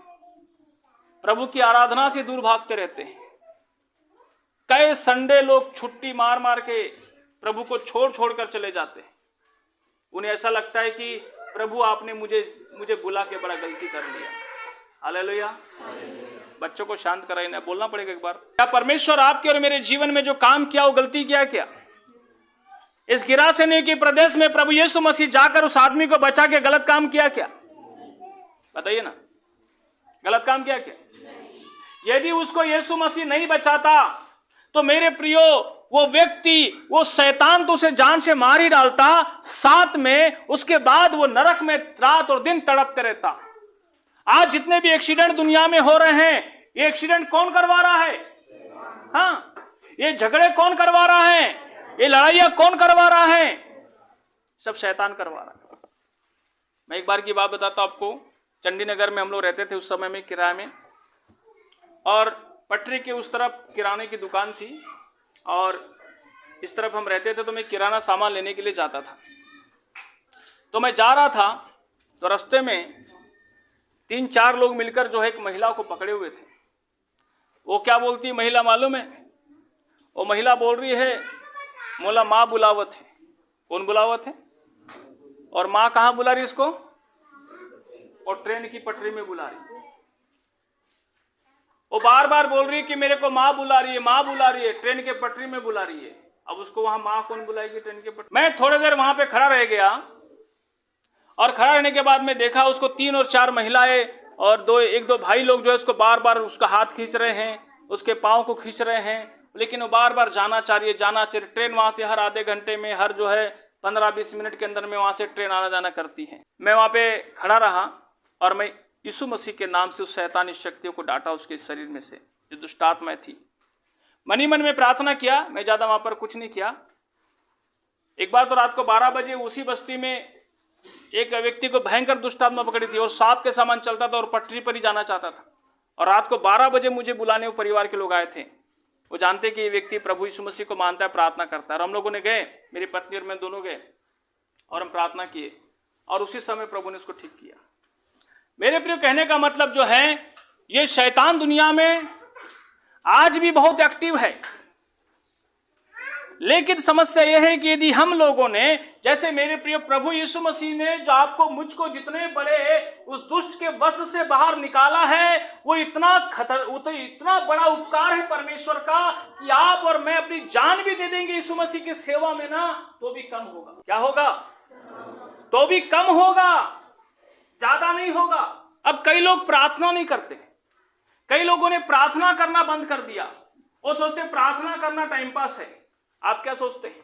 [SPEAKER 1] प्रभु की आराधना से दूर भागते रहते हैं। कई संडे लोग छुट्टी मार मार के प्रभु को छोड़ कर चले जाते हैं। उन्हें ऐसा लगता है कि प्रभु आपने मुझे बुला के बड़ा गलती कर लिया। हालेलुया। बच्चों को शांत कराइए ना, बोलना पड़ेगा एक बार। क्या परमेश्वर आपके और मेरे जीवन में जो काम किया वो गलती किया क्या? इस गिरासेनी के प्रदेश में प्रभु यीशु मसीह जाकर उस आदमी को बचा के गलत काम किया क्या? बताइए ना, गलत काम किया क्या? यदि उसको यीशु मसीह नहीं बचाता तो मेरे प्रियो वो व्यक्ति, वो शैतान तो उसे जान से मार ही डालता, साथ में उसके बाद वो नरक में रात और दिन तड़पते रहता। आज जितने भी एक्सीडेंट दुनिया में हो रहे हैं, ये एक्सीडेंट कौन करवा रहा है? हाँ, ये झगड़े कौन करवा रहा है? ये लड़ाइयां कौन करवा रहा है? सब शैतान करवा रहा है। मैं एक बार की बात बताता हूं आपको। चंडीनगर में हम लोग रहते थे उस समय में किराए में, और पटरी के उस तरफ किराने की दुकान थी और इस तरफ हम रहते थे। तो मैं किराना सामान लेने के लिए जाता था। तो मैं जा रहा था तो रास्ते में 3-4 लोग मिलकर जो है एक महिला को पकड़े हुए थे। वो क्या बोलती है महिला मालूम है? वो महिला बोल रही है, मोला माँ बुलावत है। कौन बुलावत है? और माँ कहाँ बुला रही इसको? और ट्रेन की पटरी में बुला रही। वो बार बार बोल रही है कि मेरे को माँ बुला रही है, माँ बुला रही है, ट्रेन के पटरी में बुला रही है। अब उसको वहां माँ कौन बुलाएगी ट्रेन के पटरी? मैं थोड़ी देर वहां पे खड़ा रह गया और खड़ा रहने के बाद में देखा उसको 3 और 4 महिलाएं और 1-2 भाई लोग जो है उसको बार बार उसका हाथ खींच रहे हैं, उसके पाँव को खींच रहे हैं, लेकिन वो बार बार जाना चाह रही है। ट्रेन वहां से हर आधे घंटे में, हर जो है 15-20 मिनट के अंदर में वहां से ट्रेन आना जाना करती है। मैं वहां पे खड़ा रहा और मैं यीशु मसीह के नाम से उस शैतानी शक्तियों को डांटा उसके शरीर में से, जो दुष्टात्मा थी। मनी मन में प्रार्थना किया, मैं ज्यादा वहां पर कुछ नहीं किया। एक बार तो रात को 12 बजे उसी बस्ती में एक व्यक्ति को भयंकर दुष्टात्मा पकड़ी थी और सांप के सामान चलता था और पटरी पर ही जाना चाहता था। और रात को 12 बजे मुझे बुलाने वो परिवार के लोग आए थे। वो जानते कि ये व्यक्ति प्रभु यीशु मसीह को मानता है, प्रार्थना करता है। और हम लोगों ने गए, मेरी पत्नी और मैं दोनों गए और हम प्रार्थना किए और उसी समय प्रभु ने उसको ठीक किया। मेरे प्रिय, कहने का मतलब जो है, ये शैतान दुनिया में आज भी बहुत एक्टिव है, लेकिन समस्या यह है कि यदि हम लोगों ने, जैसे मेरे प्रिय प्रभु यीशु मसीह ने जो आपको मुझको जितने बड़े उस दुष्ट के वश से बाहर निकाला है, वो इतना बड़ा उपकार है परमेश्वर का कि आप और मैं अपनी जान भी दे देंगे यीशु मसीह की सेवा में ना, तो भी कम होगा। क्या होगा? तो भी कम होगा, ज्यादा नहीं होगा। अब कई लोग प्रार्थना नहीं करते, कई लोगों ने प्रार्थना करना बंद कर दिया। वो सोचते प्रार्थना करना टाइम पास है। आप क्या सोचते हैं?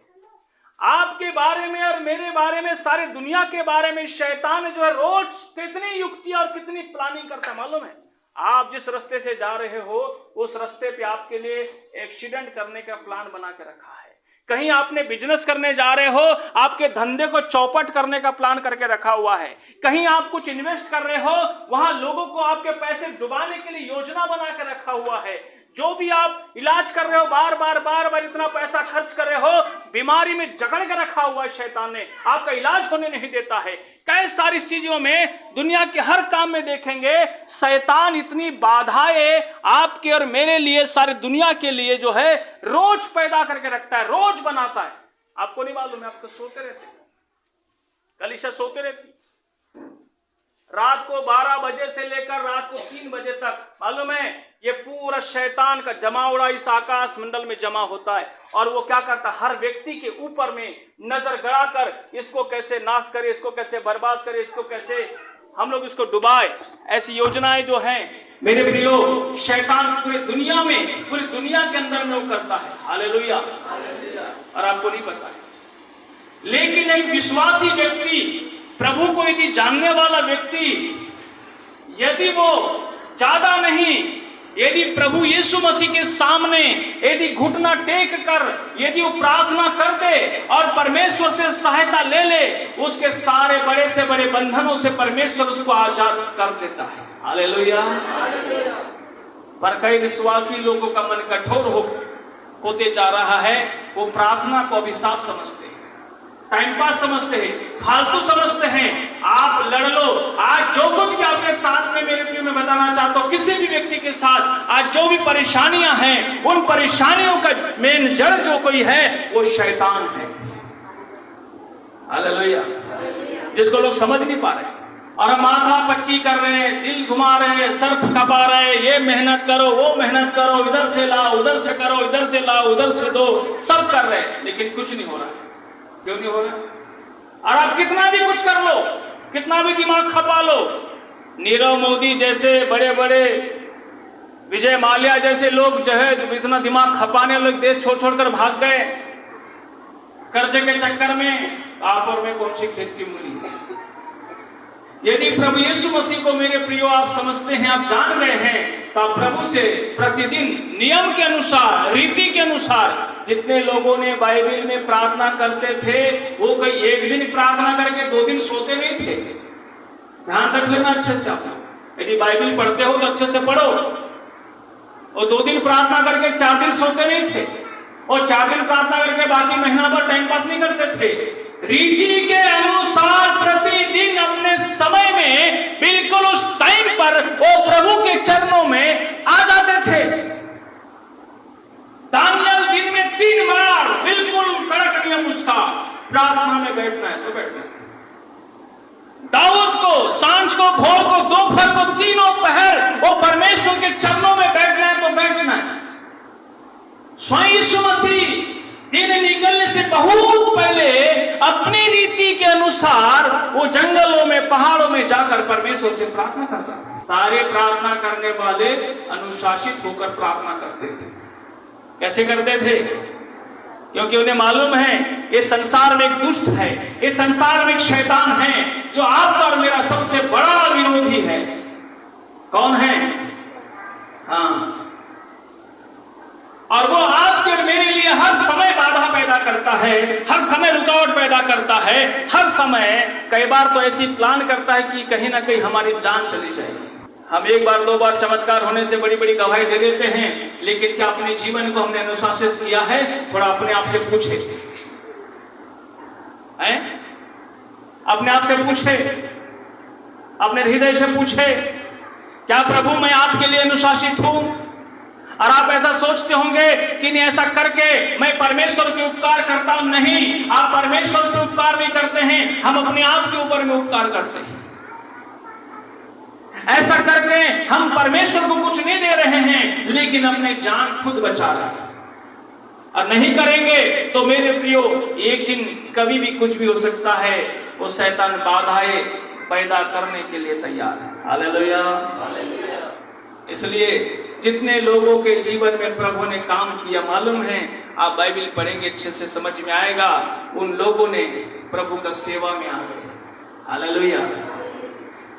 [SPEAKER 1] आपके बारे में और मेरे बारे में, सारे दुनिया के बारे में शैतान जो है रोज कितनी युक्ति और कितनी प्लानिंग करता है मालूम है? आप जिस रास्ते से जा रहे हो उस रास्ते पे आपके लिए एक्सीडेंट करने का प्लान बना के रखा है। कहीं आपने बिजनेस करने जा रहे हो, आपके धंधे को चौपट करने का प्लान करके रखा हुआ है। कहीं आप कुछ इन्वेस्ट कर रहे हो, वहां लोगों को आपके पैसे डुबाने के लिए योजना बना के रखा हुआ है। जो भी आप इलाज कर रहे हो, बार बार इतना पैसा खर्च कर रहे हो, बीमारी में जकड़ के रखा हुआ है शैतान ने, आपका इलाज होने नहीं देता है। कई सारी चीजों में, दुनिया के हर काम में देखेंगे शैतान इतनी बाधाएं आपके और मेरे लिए, सारी दुनिया के लिए जो है रोज पैदा करके रखता है, रोज बनाता है। आपको नहीं मालूम है? आप तो सोते रहते, कलीसिया सोते रहती रात को 12 बजे से लेकर रात को 3 बजे तक। मालूम है ये पूरा शैतान का जमावड़ा इस आकाश मंडल में जमा होता है, और वो क्या करता है? हर व्यक्ति के ऊपर में नजर गड़ाकर इसको कैसे नाश करे, इसको कैसे बर्बाद करे, इसको कैसे हम लोग इसको डुबाए, ऐसी योजनाएं जो हैं मेरे प्रियो, शैतान पूरी दुनिया में, पूरी दुनिया के अंदर में वो करता है। हालेलुया। और आपको नहीं पता है। लेकिन एक विश्वासी व्यक्ति, प्रभु को यदि जानने वाला व्यक्ति, यदि वो ज्यादा नहीं, यदि प्रभु यीशु मसीह के सामने यदि घुटना टेक कर यदि वो प्रार्थना कर दे और परमेश्वर से सहायता ले ले, उसके सारे बड़े से बड़े बंधनों से परमेश्वर उसको आजाद कर देता है। हालेलुया। पर कई विश्वासी लोगों का मन कठोर होते जा रहा है। वो प्रार्थना को अभिशाप समझते हैं, टाइम पास समझते हैं, फालतू समझते हैं। आप लड़ लो। आज जो कुछ भी आपके साथ में, मेरे प्रिय, मैं बताना चाहता हूं, किसी भी व्यक्ति के साथ आज जो भी परेशानियां हैं, उन परेशानियों का मेन जड़ जो कोई है वो शैतान है। हालेलुया। जिसको लोग समझ नहीं पा रहे, और हम माथा पच्ची कर रहे हैं, दिल घुमा रहे हैं, सर खपा रहे हैं, ये मेहनत करो, वो मेहनत करो, इधर से लाओ, उधर से करो, इधर से लाओ, उधर से दो, सब कर रहे हैं, लेकिन कुछ नहीं हो रहा। क्यों नहीं हो रहा? और आप कितना भी कुछ कर लो, कितना भी दिमाग खपा लो, नीरव मोदी जैसे बड़े बड़े, विजय माल्या जैसे लोग जो है इतना दिमाग खपाने लोग देश छोड़ छोड़कर भाग गए कर्जे के चक्कर में। आप और मैं कौन सी खेत की मूली है? यदि प्रभु यीशु मसीह को मेरे प्रियो आप समझते हैं, आप जान गए हैं, तो आप प्रभु से प्रतिदिन नियम के अनुसार, रीति के अनुसार, जितने लोगों ने बाइबल में प्रार्थना करते थे, वो कोई एक दिन प्रार्थना करके 2 दिन सोते नहीं थे। ध्यान रख लेना अच्छे से। आप यदि बाइबल पढ़ते हो तो अच्छे से पढ़ो। और 2 दिन प्रार्थना करके 4 दिन सोते नहीं थे, और 4 दिन प्रार्थना करके बाकी महीना भर टाइम पास नहीं करते थे। रीति के अनुसार प्रतिदिन अपने समय में बिल्कुल उस टाइम पर वो प्रभु के चरणों में आ जाते थे। दानियल दिन में 3 बार बिल्कुल कड़क नियम उसका, प्रार्थना में बैठना है तो बैठना है। दाऊद को सांझ को, भोर को, दोपहर को, तीनों पहर वो परमेश्वर के चरणों में बैठना है तो बैठना है। स्वयं यीशु मसीह दिन निकलने से बहुत पहले अपनी रीति के अनुसार वो जंगलों में, पहाड़ों में जाकर परमेश्वर से प्रार्थना करता। सारे प्रार्थना करने वाले अनुशासित होकर प्रार्थना करते थे। कैसे करते थे? क्योंकि उन्हें मालूम है ये संसार में एक दुष्ट है, ये संसार में एक शैतान है जो आपका और मेरा सबसे बड़ा विरोधी है। कौन है? हाँ। और वो आपके और मेरे लिए हर समय बाधा पैदा करता है, हर समय रुकावट पैदा करता है, हर समय कई बार तो ऐसी प्लान करता है कि कहीं ना कहीं हमारी जान चली जाएगी। हम 1 बार 2 बार चमत्कार होने से बड़ी बड़ी गवाही दे देते हैं, लेकिन क्या अपने जीवन को हमने अनुशासित किया है? थोड़ा अपने आप से पूछे, अपने आप से पूछे, अपने हृदय से पूछे, क्या प्रभु मैं आपके लिए अनुशासित हूं? और आप ऐसा सोचते होंगे कि नहीं, ऐसा करके मैं परमेश्वर के उपकार करता हूं। नहीं, आप परमेश्वर के उपकार नहीं करते हैं, हम अपने आप के ऊपर में उपकार करते हैं। ऐसा करके हम परमेश्वर को कुछ नहीं दे रहे हैं, लेकिन अपने जान खुद बचा रहे हैं। और नहीं करेंगे तो मेरे प्रियो, एक दिन कभी भी कुछ भी हो सकता है। वो शैतान बाधाएं पैदा करने के लिए तैयार है। Hallelujah, hallelujah. इसलिए जितने लोगों के जीवन में प्रभु ने काम किया, मालूम है, आप बाइबल पढ़ेंगे अच्छे से समझ में आएगा, उन लोगों ने प्रभु का सेवा में आ गए। हालेलुया।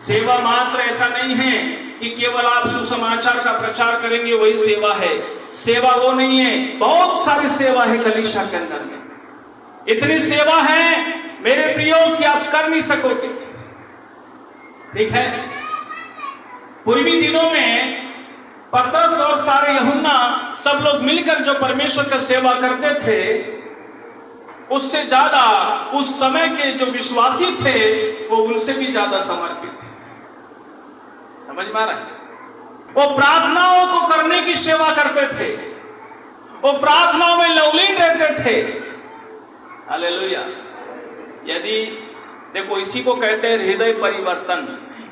[SPEAKER 1] सेवा मात्र ऐसा नहीं है कि केवल आप सुसमाचार का प्रचार करेंगे वही सेवा है। सेवा वो नहीं है, बहुत सारी सेवा है कलीसिया के अंदर में। इतनी सेवा है मेरे प्रियो कि आप कर नहीं सकोगे। ठीक है, पूर्वी दिनों में पतरस और सारे यूहन्ना सब लोग मिलकर जो परमेश्वर का सेवा करते थे, उससे ज्यादा उस समय के जो विश्वासी थे वो उनसे भी ज्यादा समर्पित थे। समझ में आ रहा है? वो प्रार्थनाओं को करने की सेवा करते थे, वो प्रार्थनाओं में लवलीन रहते थे। हालेलुया। यदि देखो, इसी को कहते हैं हृदय परिवर्तन।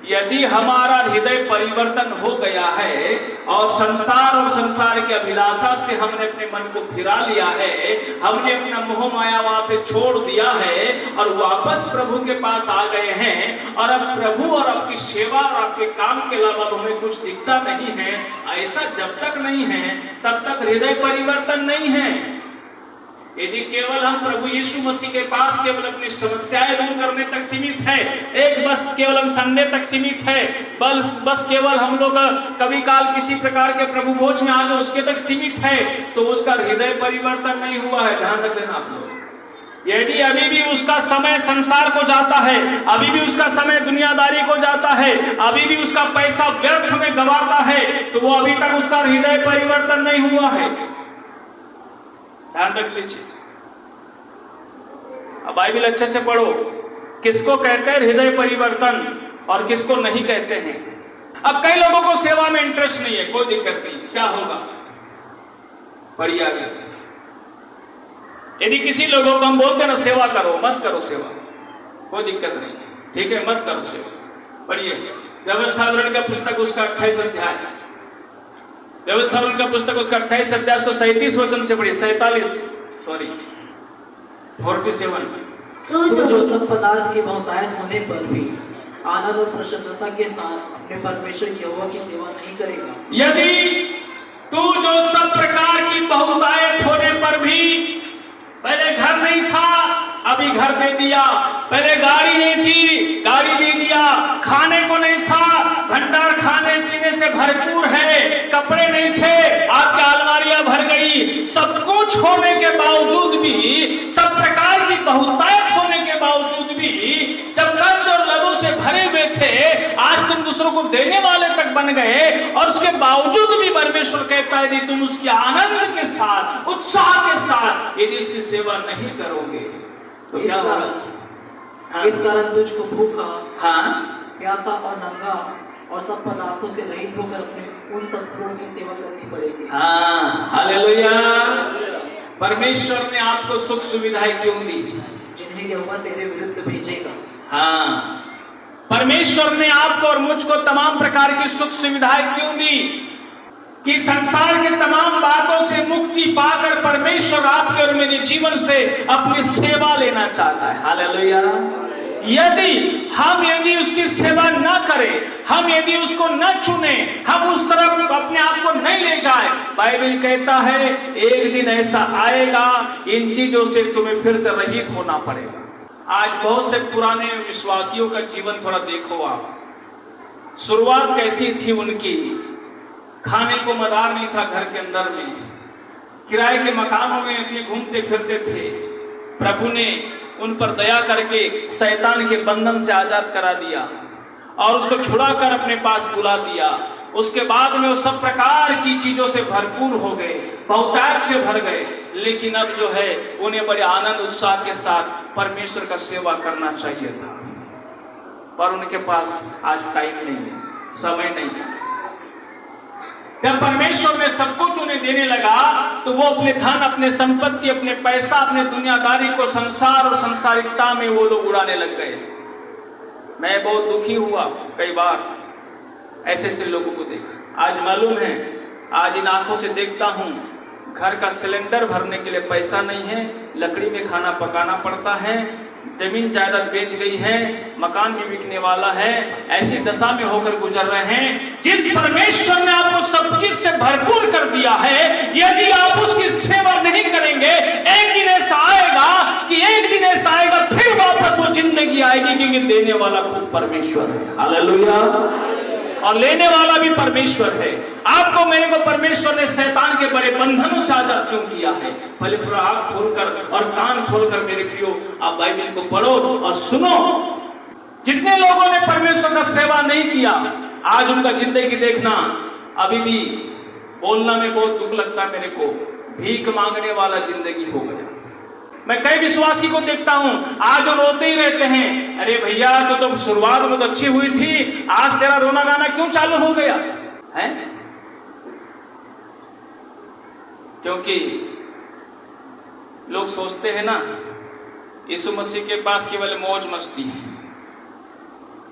[SPEAKER 1] यदि हमारा हृदय परिवर्तन हो गया है और संसार की अभिलाषा से हमने अपने मन को फिरा लिया है, हमने अपना मोह माया वहां पे छोड़ दिया है और वापस प्रभु के पास आ गए हैं, और अब प्रभु और आपकी सेवा और आपके काम के अलावा हमें कुछ दिखता नहीं है, ऐसा जब तक नहीं है तब तक हृदय परिवर्तन नहीं है। यदि केवल हम प्रभु यीशु मसीह के पास केवल अपनी समस्याएं दूर करने तक सीमित है, एक बस केवल हम संडे तक सीमित है, बस केवल हम लोग कभी काल किसी प्रकार के प्रभु भोज में आ गए उसके तक सीमित है, तो उसका हृदय परिवर्तन नहीं हुआ है। ध्यान रख लेना आप लोग। यदि अभी भी उसका समय संसार को जाता है, अभी भी उसका समय दुनियादारी को जाता है, अभी भी उसका पैसा व्यर्थ में गंवाता है, तो वो अभी तक उसका हृदय परिवर्तन नहीं हुआ है। ध्यान रख लीजिए। अब बाइबल अच्छे से पढ़ो, किसको कहते हैं हृदय परिवर्तन और किसको नहीं कहते हैं। अब कई लोगों को सेवा में इंटरेस्ट नहीं है, कोई दिक्कत नहीं, क्या होगा, पढ़िए आगे। यदि किसी लोगों को हम बोलते ना सेवा करो, मत करो सेवा, कोई दिक्कत नहीं, ठीक है, मत करो सेवा। पढ़िए व्यवस्था विवरण का पुस्तक उसका 28 अध्याय, व्यवस्था विवरण का पुस्तक उसका 28 अध्याय तो 37 वचन से पढ़िए, 47 47।
[SPEAKER 3] तो जो सब पदार्थ की बहुतायत होने पर भी आनंद और प्रसन्नता के साथ अपने परमेश्वर यहोवा की सेवा नहीं करेगा।
[SPEAKER 1] यदि तू जो सब प्रकार की बहुतायत होने पर भी, पहले घर नहीं था अभी घर दे दिया, पहले गाड़ी नहीं थी गाड़ी दे दिया, खाने को नहीं था भंडार खाने पीने से भरपूर है, कपड़े नहीं थे आपकी अलमारियां भर गई, सब कुछ होने के बावजूद भी, सब प्रकार की बहुतायत होने के बावजूद भी, जब कर्ज और लबों से भरे हुए थे, आज तुम दूसरों को देने वाले तक बन गए, और उसके बावजूद भी परमेश्वर कहता है यदि तुम उसके आनंद के साथ, उत्साह के साथ यदि इसकी सेवा नहीं करोगे तो क्या होगा?
[SPEAKER 3] हाँ। इस कारण तुझको भूखा,
[SPEAKER 1] हाँ,
[SPEAKER 3] प्यासा और नंगा और सब पदार्थों से रहित होकर अपने उन शत्रुओं की सेवा करनी पड़ेगी।
[SPEAKER 1] हाँ, हालेलुया। परमेश्वर ने आपको सुख सुविधाएं क्यों दी?
[SPEAKER 3] जिन्हें यहोवा तेरे विरुद्ध भेजेगा।
[SPEAKER 1] हाँ, परमेश्वर ने आपको और मुझको तमाम प्रकार की सुख सुविधाएं क्यों दी? कि संसार के तमाम बातों से मुक्ति पाकर परमेश्वर आपके और मेरे जीवन से अपनी सेवा लेना चाहता है। हालेलुया। यदि उसकी सेवा न करें, हम यदि उसको न चुने, हम उस तरफ अपने आप को नहीं ले जाए, बाइबल कहता है एक दिन ऐसा आएगा इन चीजों से तुम्हें फिर से रहित होना पड़ेगा। आज बहुत से पुराने विश्वासियों का जीवन थोड़ा देखो आप, शुरुआत कैसी थी उनकी। खाने को मदार नहीं था घर के अंदर में, किराए के मकानों में अपने घूमते फिरते थे। प्रभु ने उन पर दया करके शैतान के बंधन से आजाद करा दिया और उसको छुड़ाकर अपने पास बुला दिया। उसके बाद में वो सब प्रकार की चीजों से भरपूर हो गए, बहुतायत से भर गए, लेकिन अब जो है उन्हें बड़े आनंद उत्साह के साथ परमेश्वर का सेवा करना चाहिए था, पर उनके पास आज टाइम नहीं है, समय नहीं है। जब परमेश्वर ने सब कुछ उन्हें देने लगा तो वो अपने धन, अपने संपत्ति, अपने पैसा, अपने दुनियादारी को संसार और संसारिकता में वो लोग उड़ाने लग गए। मैं बहुत दुखी हुआ कई बार ऐसे ऐसे लोगों को देखा। आज मालूम है, आज इन आंखों से देखता हूं, घर का सिलेंडर भरने के लिए पैसा नहीं है, लकड़ी में खाना पकाना पड़ता है, जमीन जायदाद बेच गई है, मकान भी बिकने वाला है, ऐसी दशा में होकर गुजर रहे हैं। जिस परमेश्वर ने आपको सब चीज से भरपूर कर दिया है, यदि आप उसकी सेवा नहीं करेंगे, एक दिन ऐसा आएगा कि एक दिन ऐसा आएगा फिर वापस वो जिंदगी आएगी, क्योंकि देने वाला खुद परमेश्वर है। हालेलुया। और लेने वाला भी परमेश्वर है। आपको मेरे को परमेश्वर ने शैतान के बड़े बंधनों से आजाद क्यों किया है? पहले थोड़ा आंख खोलकर और कान खोलकर मेरे प्रियो आप बाइबल को पढ़ो और सुनो। जितने लोगों ने परमेश्वर का सेवा नहीं किया, आज उनका जिंदगी देखना, अभी भी बोलना में बहुत दुख लगता है मेरे को, भीख मांगने वाला जिंदगी हो गया। मैं कई विश्वासी को देखता हूं, आज वो रोते ही रहते हैं, अरे भैया तो शुरुआत में तो अच्छी हुई थी, आज तेरा रोना गाना क्यों चालू हो गया है? क्योंकि लोग सोचते हैं ना, यीशु मसीह के पास केवल मौज मस्ती है,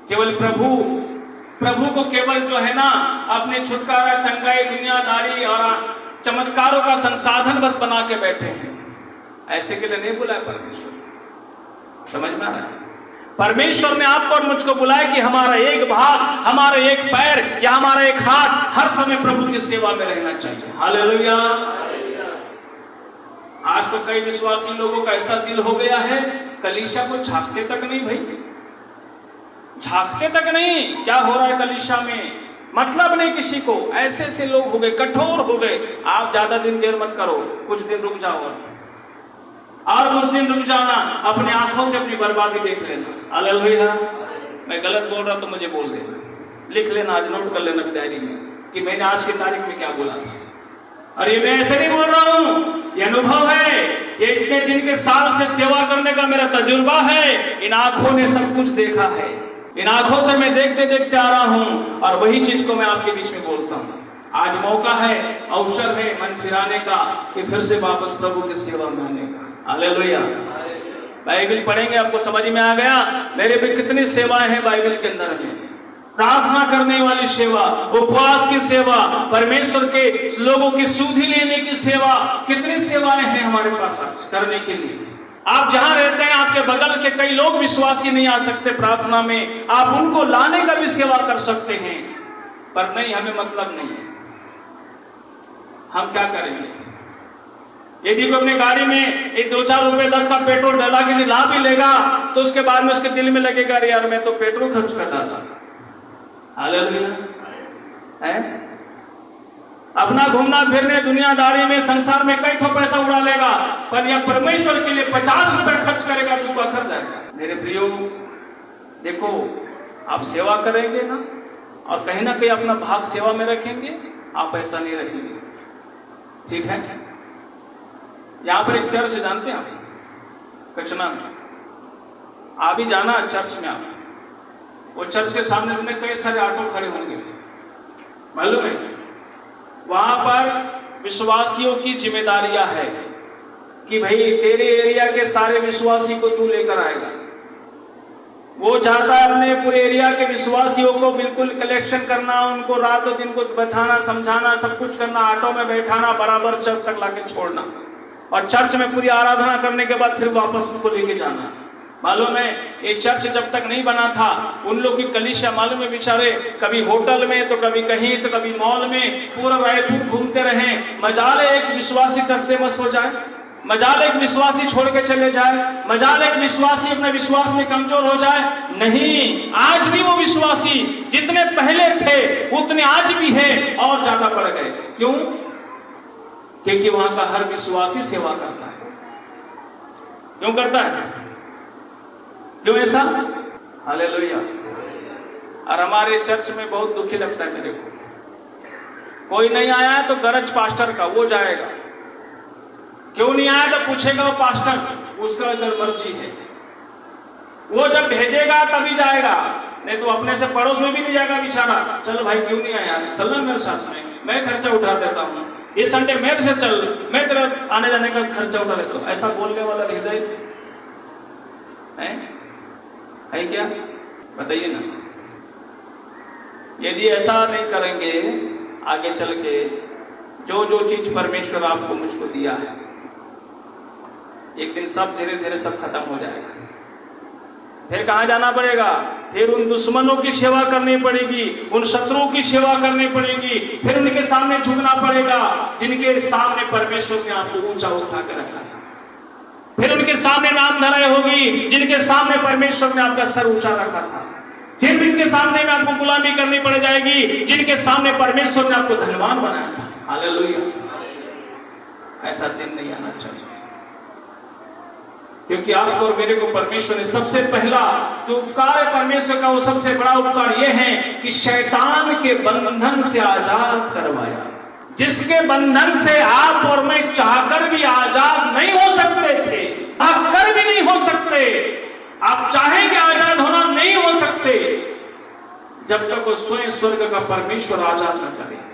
[SPEAKER 1] केवल प्रभु को केवल जो है ना अपने छुटकारा, चंगाई, दुनियादारी और चमत्कारों का संसाधन बस बना के बैठे हैं। ऐसे के लिए नहीं बुलाया परमेश्वर। समझ में आ रहा है? परमेश्वर ने आपको और मुझको बुलाया कि हमारा एक भाग, हमारा एक पैर या हमारा एक हाथ हर समय प्रभु की सेवा में रहना चाहिए। हालेलुया। आज तो कई विश्वासी लोगों का ऐसा दिल हो गया है, कलीसिया को झांकते तक नहीं भाई, झांकते तक नहीं क्या हो रहा है कलीसिया में, मतलब नहीं किसी को। ऐसे ऐसे लोग हो गए, कठोर हो गए। आप ज्यादा दिन देर मत करो, कुछ दिन रुक जाओ और कुछ दिन रुक जाना, अपने आंखों से अपनी बर्बादी देख लेना। हालेलुया। मैं गलत बोल रहा तो मुझे बोल देना, लिख लेना, आज नोट कर लेना डायरी में कि मैंने आज की तारीख में क्या बोला था। और ये मैं ऐसे नहीं बोल रहा हूं, ये अनुभव है, ये इतने दिन के साल से सेवा करने का मेरा तजुर्बा है। इन आंखों ने सब कुछ देखा है, इन आंखों से मैं देखते देखते आ रहा हूं और वही चीज को मैं आपके बीच में बोलता हूं। आज मौका है, अवसर है मन फिराने का, कि फिर से वापस प्रभु की सेवा में आने का। हालेलुया। बाइबल पढ़ेंगे, आपको समझ में आ गया मेरे भी कितनी सेवाएं हैं बाइबल के अंदर में। प्रार्थना करने वाली सेवा, उपवास की सेवा, परमेश्वर के लोगों की सुधि लेने की सेवा, कितनी सेवाएं हैं हमारे पास करने के लिए। आप जहां रहते हैं, आपके बगल के कई लोग विश्वासी नहीं आ सकते प्रार्थना में, आप उनको लाने का भी सेवा कर सकते हैं। पर नहीं, हमें मतलब नहीं है, हम क्या करेंगे? यदि कोई अपनी गाड़ी में एक 2-4 रुपए 10 का पेट्रोल डला के ला भी लेगा, तो उसके बाद में उसके दिल में लगेगा, अरे यार मैं तो पेट्रोल खर्च कर डाला। हालेलुया। है अपना घूमना फिरने, दुनियादारी में, संसार में कई ठो पैसा उड़ा लेगा, पर यह परमेश्वर के लिए 50 रुपए खर्च करेगा तो उसको अखर जाएगा। मेरे प्रियो देखो, आप सेवा करेंगे ना, और कहीं ना कहीं अपना भाग सेवा में रखेंगे, आप ऐसा नहीं रखेंगे। ठीक है? यहाँ पर एक चर्च जानते हैं आप, कचना में, आप ही जाना चर्च में। आप वो चर्च के सामने में कई सारे ऑटो खड़े होंगे, मालूम है? वहां पर विश्वासियों की जिम्मेदारियां है कि भाई तेरे एरिया के सारे विश्वासी को तू लेकर आएगा। वो चाहता है अपने पूरे एरिया के विश्वासियों को बिल्कुल कलेक्शन करना, उनको रातों दिन को बैठाना, समझाना, सब कुछ करना, ऑटो में बैठाना, बराबर चर्च तक लाके छोड़ना, और चर्च में पूरी आराधना करने के बाद फिर वापस उनको लेके जाना। मालूम है, ये चर्च जब तक नहीं बना था, उन लोग की कलीसिया मालूम है बेचारे, कभी होटल में तो कभी कहीं तो कभी मॉल में, पूरा रायपुर घूमते रहे। मजाल एक विश्वासी टस से मस हो जाए, मजाल एक विश्वासी छोड़ के चले जाए, मजाल एक विश्वासी अपने विश्वास में कमजोर हो जाए। नहीं, आज भी वो विश्वासी जितने पहले थे उतने आज भी है और ज्यादा बढ़ गए। क्यों? क्योंकि वहां का हर विश्वासी सेवा करता है। क्यों करता है? क्यों ऐसा? हालेलुया। और हमारे चर्च में बहुत दुखी लगता है मेरे को, कोई नहीं आया है तो गरज पास्टर का, वो जाएगा। क्यों नहीं आया तो पूछेगा वो पास्टर, उसका इधर मर्जी है, वो जब भेजेगा तभी जाएगा, नहीं तो अपने से पड़ोस में भी नहीं जाएगा बेचारा। चलो भाई क्यों नहीं आया, चलना मेरे साथ में, मैं खर्चा उठा देता हूँ, ये संडे मेरे से चल, मैं तेरा आने जाने का खर्चा उठा लेता हूँ। ऐसा बोलने वाला हृदय है क्या? बताइए ना। यदि ऐसा नहीं करेंगे आगे चल के, जो जो चीज परमेश्वर आपको मुझको दिया है, एक दिन सब धीरे धीरे सब खत्म हो जाएगा। फिर कहाँ जाना पड़ेगा? फिर उन दुश्मनों की सेवा करनी पड़ेगी, उन शत्रुओं की सेवा करनी पड़ेगी, फिर उनके सामने झुकना पड़ेगा जिनके सामने परमेश्वर ने आपको ऊंचा उठा कर रखा था। फिर उनके सामने नाम धराई होगी जिनके सामने परमेश्वर ने आपका सर ऊंचा रखा था। फिर जिनके सामने में आपको गुलामी करनी पड़ जाएगी जिनके सामने परमेश्वर ने आपको धनवान बनाया था। हालेलुया। ऐसा दिन नहीं आना चाहिए, क्योंकि आपको और मेरे को परमेश्वर ने सबसे पहला जो उपकार है परमेश्वर का, वो सबसे बड़ा उपकार ये है कि शैतान के बंधन से आजाद करवाया, जिसके बंधन से आप और मैं चाहकर भी आजाद नहीं हो सकते थे, आप कर भी नहीं हो सकते, आप चाहेंगे आजाद होना नहीं हो सकते जब तक वो स्वयं स्वर्ग का परमेश्वर आजाद न करे।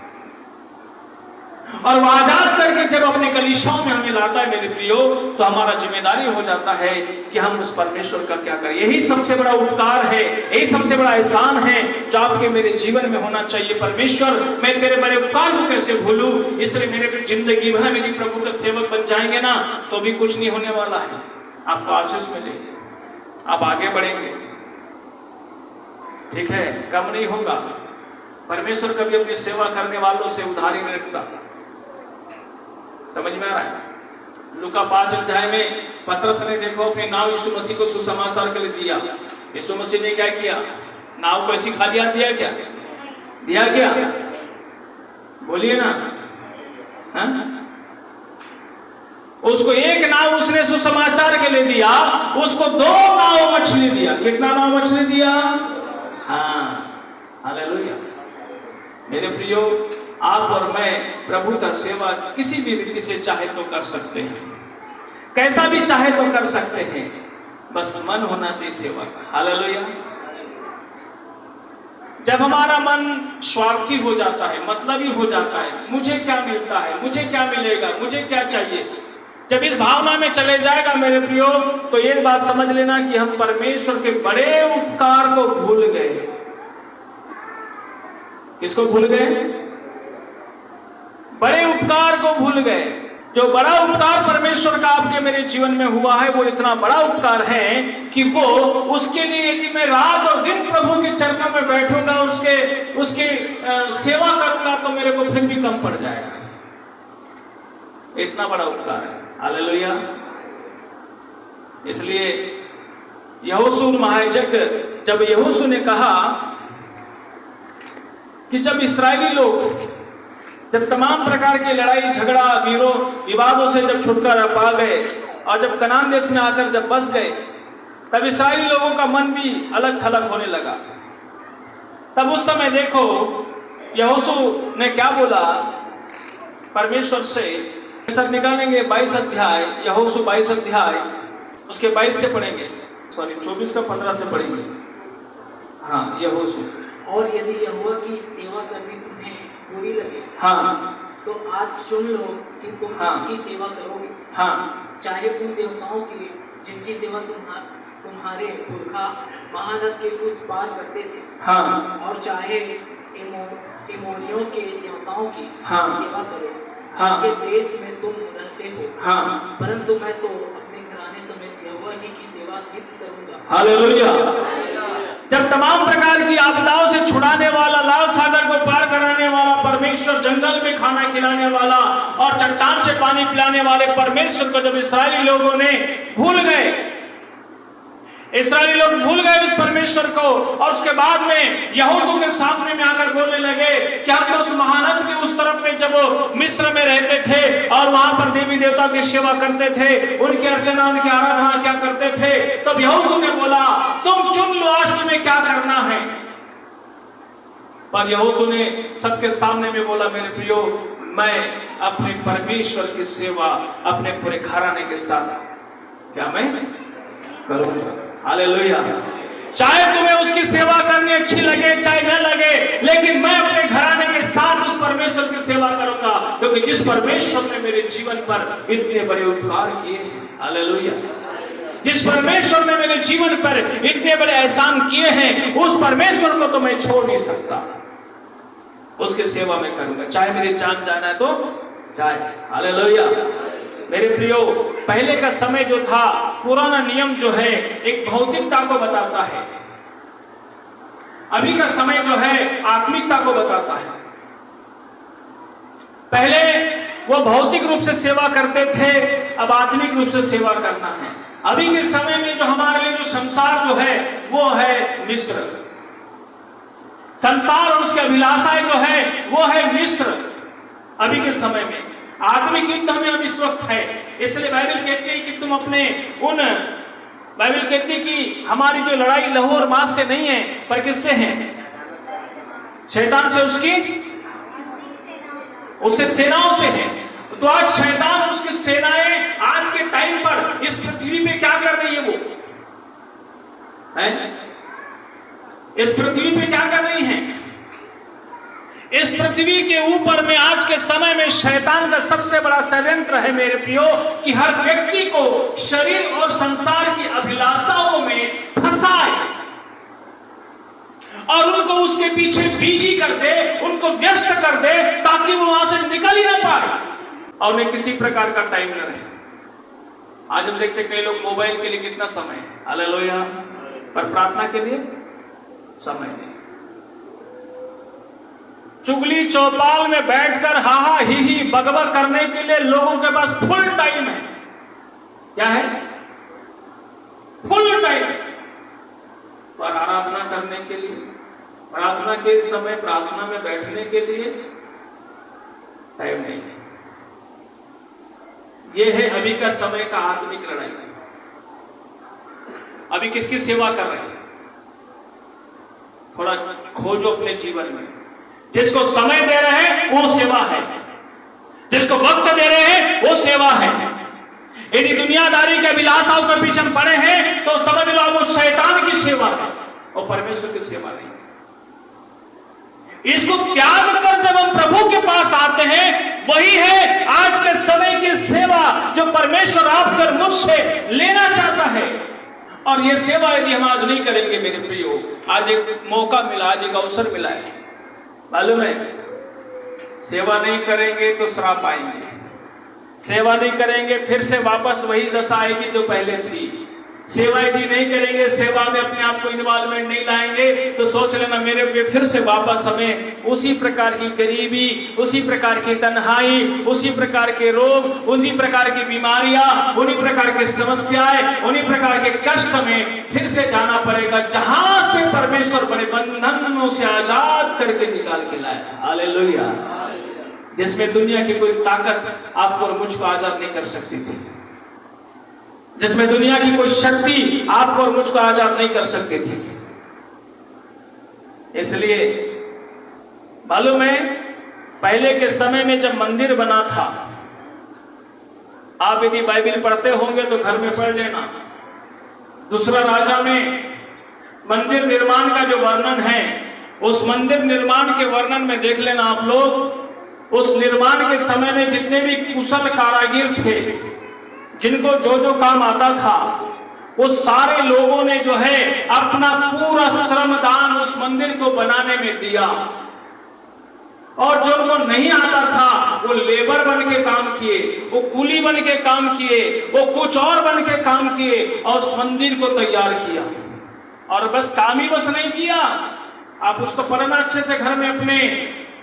[SPEAKER 1] और वो आजाद करके जब अपने कलीसियाओं में हमें लाता है मेरे प्रियो, तो हमारा जिम्मेदारी हो जाता है कि हम उस परमेश्वर का क्या करें। यही सबसे बड़ा उपकार है, यही सबसे बड़ा एहसान है जो आपके मेरे जीवन में होना चाहिए। परमेश्वर, मैं तेरे बड़े उपकार को कैसे भूलूं? इसलिए मेरे पे जिंदगी भर यदि प्रभु का सेवक बन जाएंगे ना, तो भी कुछ नहीं होने वाला है। आपको आशीष मिलेगी, आप आगे बढ़ेंगे, ठीक है, कम नहीं होगा। परमेश्वर कभी अपनी सेवा करने वालों से उधारी नहीं रखता। समझ में आ रहा है? लूका 5 अध्याय में पतरस ने देखो अपने नाव यीशु मसीह को सुसमाचार के लिए दिया। यीशु मसीह ने क्या किया? नाव को ऐसी खाली हाथ दिया क्या? दिया क्या? बोलिए ना। हा? उसको एक नाव उसने सुसमाचार के लिए दिया, उसको 2 नाव मछली दिया। कितना नाव मछली दिया? हाँ, हालेलुया। मेरे प्रियो, आप और मैं प्रभु का सेवा किसी भी रीति से चाहे तो कर सकते हैं, कैसा भी चाहे तो कर सकते हैं, बस मन होना चाहिए सेवा का। हालेलुया। जब हमारा मन स्वार्थी हो जाता है, मतलबी हो जाता है, मुझे क्या मिलता है, मुझे क्या मिलेगा, मुझे क्या चाहिए, जब इस भावना में चले जाएगा मेरे प्रियो, तो ये बात समझ लेना कि हम परमेश्वर के बड़े उपकार को भूल गए। किसको भूल गए? बड़े उपकार को भूल गए। जो बड़ा उपकार परमेश्वर का आपके मेरे जीवन में हुआ है, वो इतना बड़ा उपकार है कि वो उसके लिए यदि मैं रात और दिन प्रभु के चर्चा में बैठूंगा, उसके सेवा करूंगा, तो मेरे को फिर भी कम पड़ जाएगा। इतना बड़ा उपकार है। हालेलुया। इसलिए यहोशू महायाजक, जब यहोशू ने कहा कि जब इस्राएली लोग जब तमाम प्रकार की लड़ाई झगड़ा विवादों से जब छुटकारा पा गए और जब कनान देश में आकर जब बस गए, तब इस्राएली लोगों का मन भी अलग थलग होने लगा। तब उस समय देखो यहोशू ने क्या बोला परमेश्वर से। सर निकालेंगे 22 अध्याय, यहोशू 22 अध्याय, उसके 22 से पढ़ेंगे, सॉरी 24 का 15 से पढ़ेंगे। हाँ, यहोशू।
[SPEAKER 3] और यदि यहोवा की सेवा करनी तुम्हें बुरी लगे,
[SPEAKER 1] हाँ,
[SPEAKER 3] तो आज चुन लो कि तुम इसकी सेवा करोगे।
[SPEAKER 1] हाँ,
[SPEAKER 3] चाहे उन देवताओं की जिनकी सेवा तुम्हारे पुरखा महानद के उस पार करते थे,
[SPEAKER 1] हाँ,
[SPEAKER 3] और चाहे एमोरियों के देवताओं की सेवा करो,
[SPEAKER 1] हाँ,
[SPEAKER 3] जिनके देश में तुम रहते हो।
[SPEAKER 1] हाँ,
[SPEAKER 3] परंतु मैं तो अपने घराने समेत यहोवा ही की सेवा नित्य करूंगा।
[SPEAKER 1] हालेलुया। जब तमाम प्रकार की आपदाओं से छुड़ाने वाला, लाल सागर को पार कराने वाला परमेश्वर, जंगल में खाना खिलाने वाला और चट्टान से पानी पिलाने वाले परमेश्वर को जब इस्राएली लोगों ने भूल गए, इस्राएली लोग भूल गए उस परमेश्वर को, और उसके बाद में यहोशू के सामने में आकर बोलने लगे कि हम तो उस महानद के उस तरफ में जब मिस्र में रहते थे और वहां पर देवी देवता की सेवा करते थे, उनकी अर्चना उनकी आराधना क्या करते थे। तब यहोशू ने बोला तुम चुन लो आज तुम्हें क्या करना है। पर यहोशू ने सबके सामने में बोला मेरे प्रियो, मैं अपने परमेश्वर की सेवा अपने पूरे घराने के साथ क्या मैं करूंगा। हालेलुया। चाहे तुम्हें उसकी सेवा करनी अच्छी लगे चाहे न लगे, लेकिन मैं अपने घराने के साथ उस परमेश्वर की कि जिस परमेश्वर ने मेरे जीवन पर इतने बड़े उपकार किए हैं, हालेलुया, जिस परमेश्वर ने मेरे जीवन पर इतने बड़े एहसान किए हैं, उस परमेश्वर को तो मैं छोड़ नहीं सकता, उसकी सेवा में करूंगा, चाहे मेरी जान जाना है तो जाए, हालेलुया। मेरे प्रियो, पहले का समय जो था, पुराना नियम जो है एक भौतिकता को बताता है, अभी का समय जो है आत्मिकता को बताता है। पहले वो भौतिक रूप से सेवा करते थे, अब आत्मिक रूप से सेवा करना है। अभी के समय में जो हमारे लिए जो संसार जो है वो है मिस्र, संसार और उसकी अभिलाषाएं जो है वो है मिस्र। अभी के समय में आत्मिक युद्ध में हम इस वक्त है, इसलिए बाइबल कहती है कि तुम अपने बाइबल कहती है कि हमारी जो लड़ाई लहू और मांस से नहीं है, पर किससे है? शैतान से, उससे सेनाओं से है। तो आज शैतान और उसकी सेनाएं आज के टाइम पर इस पृथ्वी पे क्या कर रही है? वो है इस पृथ्वी पे क्या कर रही है? इस पृथ्वी के ऊपर में आज के समय में शैतान का सबसे बड़ा षड्यंत्र है मेरे प्रियो, कि हर व्यक्ति को शरीर और संसार की अभिलाषाओं में फंसाए और उनको उसके पीछे बीजी कर दे, उनको व्यस्त कर दे, ताकि वो वहां से निकल ही ना पाए और उन्हें किसी प्रकार का टाइम न रहे। आज हम देखते कई लोग मोबाइल के लिए कितना समय है, हालेलुया, पर प्रार्थना के लिए समय नहीं। चुगली चौपाल में बैठकर हा हा ही ही बकबक करने के लिए लोगों के पास फुल टाइम है। क्या है? Full time. पर आराधना करने के लिए, प्रार्थना के समय प्रार्थना में बैठने के लिए टाइम नहीं है। यह है अभी का समय का आत्मिक लड़ाई। अभी किसकी सेवा कर रहे हैं? थोड़ा खोजो अपने जीवन में। जिसको समय दे रहे हैं वो सेवा है, जिसको वक्त दे रहे हैं वो सेवा है। यदि दुनियादारी के अभिलाषाओं के पीछे हम पड़े हैं तो समझ लो वो शैतान की सेवा है और परमेश्वर की सेवा नहीं। इसको त्याग कर जब हम प्रभु के पास आते हैं, वही है आज के समय की सेवा जो परमेश्वर आपसे और मुझसे लेना चाहता है। और यह सेवा यदि हम आज नहीं करेंगे मेरे प्रियो, आज एक मौका मिला, आज एक अवसर मिला है, मालूम है, सेवा नहीं करेंगे तो श्राप आएंगे, सेवा नहीं करेंगे फिर से वापस वही दशा आएगी जो पहले थी। सेवा यदि नहीं करेंगे, सेवा में अपने आप को इन्वॉल्वमेंट नहीं लाएंगे, तो सोच लेना मेरे पे फिर से वापस हमें उसी प्रकार की गरीबी, उसी प्रकार की तन्हाई, उसी प्रकार के रोग, उसी प्रकार की बीमारियां, उन्हीं प्रकार की समस्याएं, उन्हीं प्रकार के कष्ट में फिर से जाना पड़ेगा, जहां से परमेश्वर बड़े बंधनों से आजाद करके निकाल के लाए। हालेलुया। जिसमें दुनिया की कोई ताकत आपको और मुझको आजाद नहीं कर सकती थी, जिसमें दुनिया की कोई शक्ति आपको और मुझको आजाद नहीं कर सकती थी। इसलिए मालूम है, पहले के समय में जब मंदिर बना था, आप यदि बाइबल पढ़ते होंगे तो घर में पढ़ लेना, दूसरा राजा में मंदिर निर्माण का जो वर्णन है, उस मंदिर निर्माण के वर्णन में देख लेना आप लोग। उस निर्माण के समय में जितने भी कुशल कारागिर थे, जिनको जो जो काम आता था, वो सारे लोगों ने जो है अपना पूरा श्रमदान उस मंदिर को बनाने में दिया। और जो उनको नहीं आता था वो लेबर बन के काम किए, वो कूली बन के काम किए, वो कुछ और बन के काम किए और उस मंदिर को तैयार किया। और बस काम ही बस नहीं किया, आप उसको पढ़ना अच्छे से घर में अपने।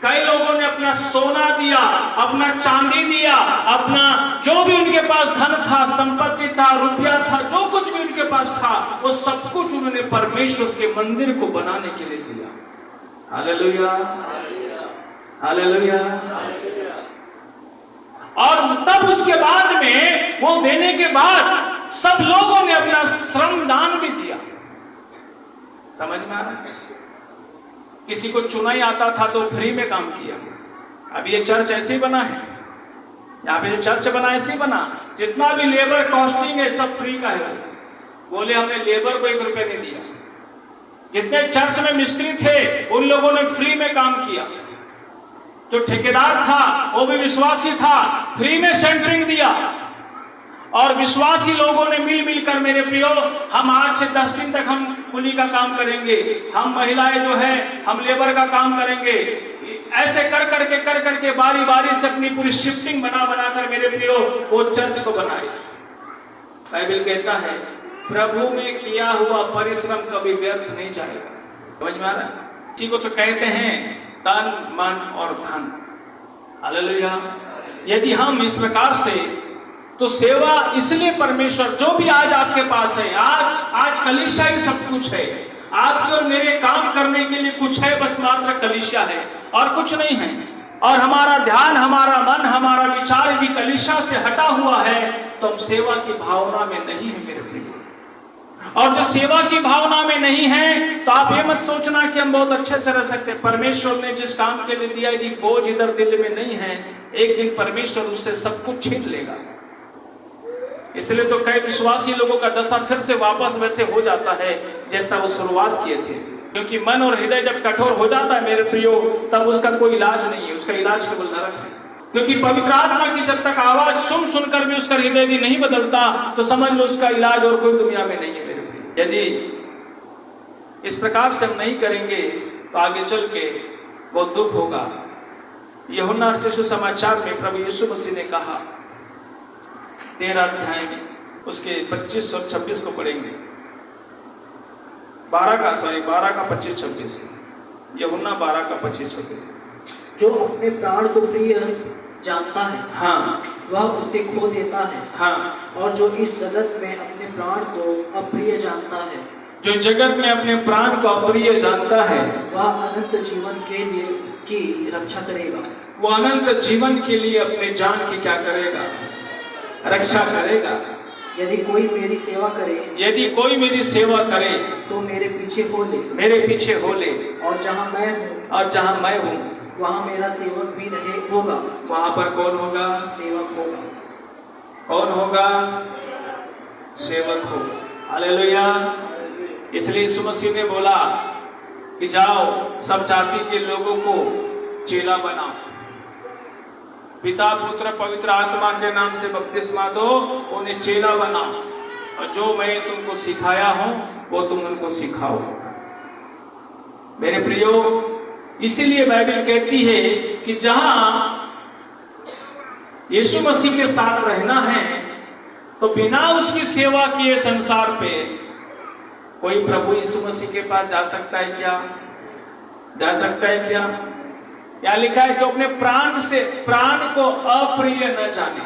[SPEAKER 1] कई लोगों ने अपना सोना दिया, अपना चांदी दिया, अपना जो भी उनके पास धन था, संपत्ति था, रुपया था, जो कुछ भी उनके पास था, वो सब कुछ उन्होंने परमेश्वर के मंदिर को बनाने के लिए दिया। Hallelujah, hallelujah. और तब उसके बाद में वो देने के बाद सब लोगों ने अपना श्रमदान भी दिया। समझ में आ रहा है? किसी को चुनाई आता था तो फ्री में काम किया। अब ये चर्च ऐसे ही बना है, यहाँ पे जो चर्च बना ऐसे ही बना, जितना भी लेबर कॉस्टिंग है सब फ्री का है। बोले हमने लेबर को 1 रुपया नहीं दिया। जितने चर्च में मिस्त्री थे उन लोगों ने फ्री में काम किया। जो ठेकेदार था वो भी विश्वासी था, फ्री में सेंटरिंग दिया और विश्वासी लोगों ने मिल कर मेरे प्रियो, हम आज से 10 दिन तक हम कुली का काम करेंगे, हम महिलाएं जो है हम लेबर का काम करेंगे, ऐसे कर करके बारी बारी से अपनी पूरी शिफ्टिंग बना कर मेरे प्रियो वो चर्च को बनाए। बाइबल कहता है प्रभु में किया हुआ परिश्रम कभी व्यर्थ नहीं जाएगा। समझ में आ रहा है? इसी को तो कहते हैं तन मन और धन। हालेलुया। यदि हम इस प्रकार से, तो सेवा इसलिए परमेश्वर जो भी आज आपके पास है, आज कलीसिया ही सब कुछ है, आपके और मेरे काम करने के लिए कुछ है, बस मात्र कलीसिया है और कुछ नहीं है। और हमारा ध्यान, हमारा मन, हमारा विचार भी कलीसिया से हटा हुआ है तो हम सेवा की भावना में नहीं है मेरे प्रिय। और जो सेवा की भावना में नहीं है तो आप ये मत सोचना कि हम बहुत अच्छे से रह सकते। परमेश्वर ने जिस काम के लिए दिया, यदि बोझ इधर दिल में नहीं है, एक दिन परमेश्वर उससे सब कुछ छीन लेगा। इसलिए तो कई विश्वासी लोगों का दशा फिर से वापस वैसे हो जाता है जैसा वो शुरुआत किए थे, क्योंकि मन और हृदय जब कठोर हो जाता है मेरे प्रियो, तब उसका कोई इलाज नहीं है, उसका इलाज केवल नरक है। क्योंकि पवित्र आत्मा की जब तक आवाज सुनकर भी उसका हृदय भी नहीं बदलता, तो समझ लो उसका इलाज और कोई दुनिया में नहीं है मेरे प्रियो। यदि इस प्रकार से हम नहीं करेंगे तो आगे चल के बहुत दुख होगा। यूहन्ना सुसमाचार में प्रभु यीशु मसीह ने कहा, 13 अध्याय में उसके 25 और 26 को पढ़ेंगे, 12 का 25-26, यूहन्ना 12 का 25-26।
[SPEAKER 3] जो अपने प्राण को प्रिय जानता है,
[SPEAKER 1] हाँ,
[SPEAKER 3] वह उसे खो देता है।
[SPEAKER 1] हाँ।
[SPEAKER 3] और जो इस जगत में अपने प्राण को अप्रिय जानता है,
[SPEAKER 1] जो जगत में अपने प्राण को अप्रिय जानता है,
[SPEAKER 3] वह अनंत जीवन के लिए उसकी रक्षा करेगा।
[SPEAKER 1] वो अनंत जीवन के लिए अपने जान की क्या करेगा? रक्षा करेगा।
[SPEAKER 3] यदि कोई मेरी सेवा करे,
[SPEAKER 1] यदि कोई मेरी सेवा करे
[SPEAKER 3] तो मेरे पीछे हो ले,
[SPEAKER 1] और जहाँ मैं हूँ
[SPEAKER 3] वहाँ मेरा सेवक भी होगा।
[SPEAKER 1] वहाँ पर कौन होगा?
[SPEAKER 3] सेवक होगा।
[SPEAKER 1] कौन होगा? सेवक होगा। हालेलुया। इसलिए यीशु मसीह ने बोला कि जाओ सब जाति के लोगों को चेला बनाओ, पिता पुत्र पवित्र आत्मा के नाम से बपतिस्मा दो, उन्हें चेला बनाओ, और जो मैं तुमको सिखाया हूं वो तुम उनको सिखाओ। मेरे प्रियो, इसीलिए बाइबल कहती है कि जहां यीशु मसीह के साथ रहना है तो बिना उसकी सेवा किए संसार पे कोई प्रभु यीशु मसीह के पास जा सकता है क्या? जा सकता है क्या? क्या लिखा है? जो अपने प्राण को अप्रिय न जाने।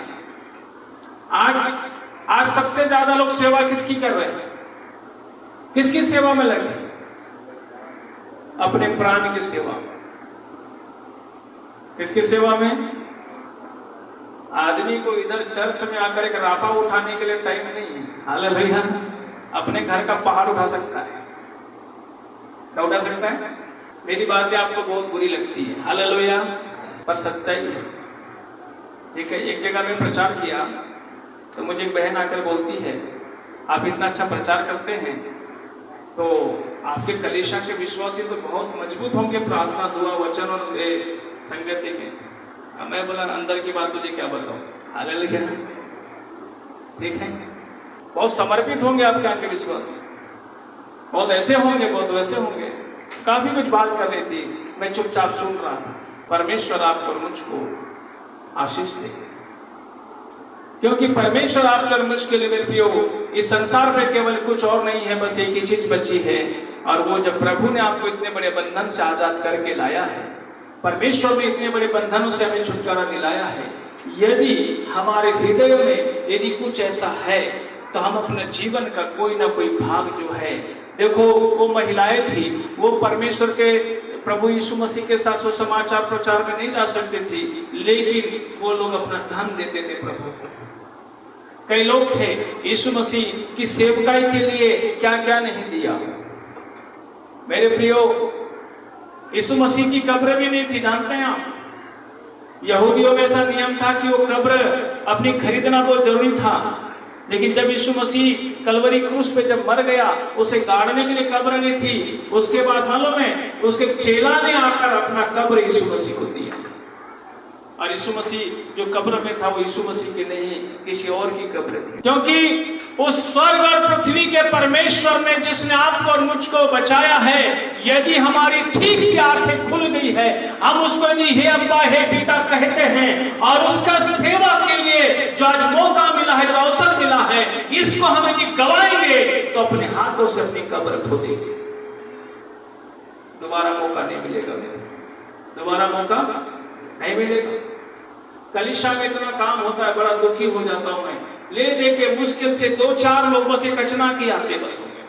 [SPEAKER 1] आज सबसे ज्यादा लोग सेवा किसकी कर रहे हैं? किसकी सेवा में लगे? अपने प्राण की सेवा। किसकी सेवा में? आदमी को इधर चर्च में आकर एक रापा उठाने के लिए टाइम नहीं है। हालेलुया। अपने घर का पहाड़ उठा सकता है। क्या उठा सकता है? मेरी बातें आपको बहुत बुरी लगती है, हालेलुया, पर सच्चाई है। ठीक है, एक जगह में प्रचार किया तो मुझे एक बहन आकर बोलती है, आप इतना अच्छा प्रचार करते हैं तो आपके कलीसिया के विश्वासी तो बहुत मजबूत होंगे प्रार्थना, दुआ, वचन और संगति में। मैं बोला अंदर की बात तुझे क्या बताऊं? हालेलुया। ठीक है, बहुत समर्पित होंगे आपके यहाँ के विश्वासी, बहुत ऐसे होंगे, बहुत वैसे होंगे। काफी कुछ बात कर रही थी, मैं चुपचाप सुन रहा था। परमेश्वर आपको और मुझको आशीष दे, क्योंकि परमेश्वर आपके और मुझके लिए मेरे प्रियो इस संसार पे केवल कुछ और नहीं है, बस एक ही चीज बची है, और वो जब प्रभु ने आपको इतने बड़े बंधन से आजाद करके लाया है, परमेश्वर ने इतने बड़े बंधनों से हमें छुटकारा दिलाया है, यदि हमारे हृदय में यदि कुछ ऐसा है तो हम अपने जीवन का कोई ना कोई भाग जो है, देखो वो महिलाएं थी, वो परमेश्वर के प्रभु यीशु मसीह के साथ सुसमाचार प्रचार में नहीं जा सकती थी, लेकिन वो लोग अपना धन देते थे प्रभु को। कई लोग थे यीशु मसीह की सेवकाई के लिए क्या क्या नहीं दिया। मेरे प्रियो, यीशु मसीह की कब्र भी नहीं थी, जानते हैं आप? यहूदियों में ऐसा नियम था कि वो कब्र अपनी खरीदना बहुत जरूरी था, लेकिन जब यीशु मसीह कलवरी क्रूस पे जब मर गया, उसे गाड़ने के लिए कब्र नहीं थी। उसके बाद मालूम है, उसके चेला ने आकर अपना कब्र यीशु मसीह को दिया। और यीशु मसीह जो कब्र में था वो यीशु मसीह की नहीं, किसी और की कब्र थी। क्योंकि उस स्वर्ग और पृथ्वी के परमेश्वर ने जिसने आपको और मुझको बचाया है, यदि हमारी ठीक से आंखें खुल गई है, हम उसको यदि हे अब्बा हे पिता कहते हैं और उसका सेवा के लिए जो आज मौका मिला है, जो अवसर मिला है, इसको हम यदि गवाएंगे तो अपने हाथों से अपनी कब्र खो देंगे। दोबारा मौका नहीं मिलेगा, दोबारा मौका नहीं मिलेगा। कलीसिया में इतना काम होता है, बड़ा दुखी हो जाता हूं मैं। ले दे के मुश्किल से 2-4 लोग बस एक कचना की आते बस हो गए।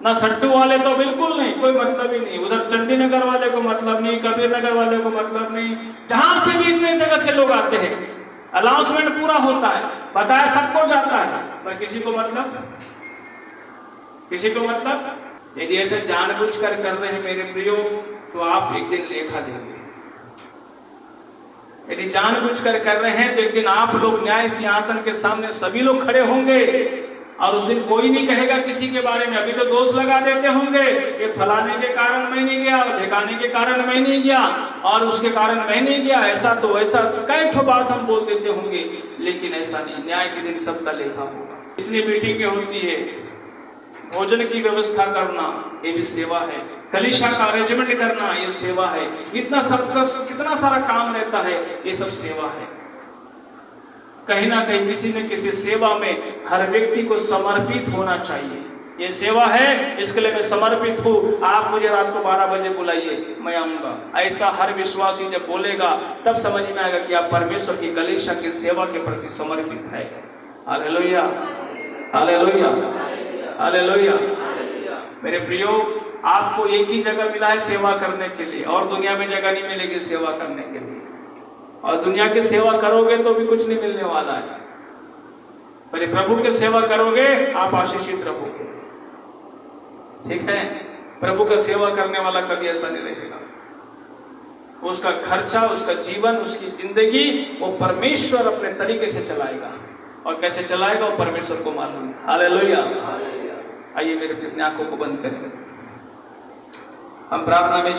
[SPEAKER 1] ना सट्टू वाले तो बिल्कुल नहीं, कोई मतलब ही नहीं। उधर चंडी नगर वाले को मतलब नहीं, कबीर नगर वाले को मतलब नहीं, जहां से भी इतने जगह से लोग आते हैं, अनाउंसमेंट पूरा होता है, बताया सबको जाता है, पर किसी को मतलब, किसी को मतलब। यदि ऐसे जानबूझ कर रहे हैं मेरे प्रियो, तो आप एक दिन लेखा देंगे। यदि जानबूझ कर रहे हैं तो एक दिन आप लोग न्याय सिंहासन के सामने सभी लोग खड़े होंगे और उस दिन कोई नहीं कहेगा किसी के बारे में। अभी तो दोष लगा देते होंगे, ये फलाने के कारण मैं नहीं गया, ढिकाने के कारण मैं नहीं गया, और उसके कारण मैं नहीं गया, ऐसा तो ऐसा कई ठो बात हम बोल देते होंगे। लेकिन ऐसा नहीं, न्याय के दिन सबका लेखा होगा। इतनी मीटिंगें होती है, भोजन की व्यवस्था करना ये भी सेवा है, कलीसिया का अरेंजमेंट करना ये सेवा है, इतना सबका कितना सारा काम रहता है, ये सब सेवा है। कहीं ना कहीं किसी न किसी सेवा में हर व्यक्ति को समर्पित होना चाहिए। ये सेवा है, इसके लिए मैं समर्पित हूँ, आप मुझे रात को 12 बजे बुलाइए, मैं आऊंगा। ऐसा हर विश्वासी जब बोलेगा तब समझ में आएगा कि आप परमेश्वर की कलीसिया की सेवा के प्रति समर्पित है। Hallelujah, hallelujah, hallelujah. मेरे प्रियो, आपको एक ही जगह मिला है सेवा करने के लिए, और दुनिया में जगह नहीं मिलेगी सेवा करने के लिए। और दुनिया की सेवा करोगे तो भी कुछ नहीं मिलने वाला है, पर प्रभु की सेवा करोगे आप आशीषित रहोगे। ठीक है, प्रभु का सेवा करने वाला कभी ऐसा नहीं रहेगा। उसका खर्चा, उसका जीवन, उसकी जिंदगी वो परमेश्वर अपने तरीके से चलाएगा, और कैसे चलाएगा वो परमेश्वर को मालूम है। हालेलुया। आइए मेरे अपनी आंखों को बंद करें, हम प्रार्थना में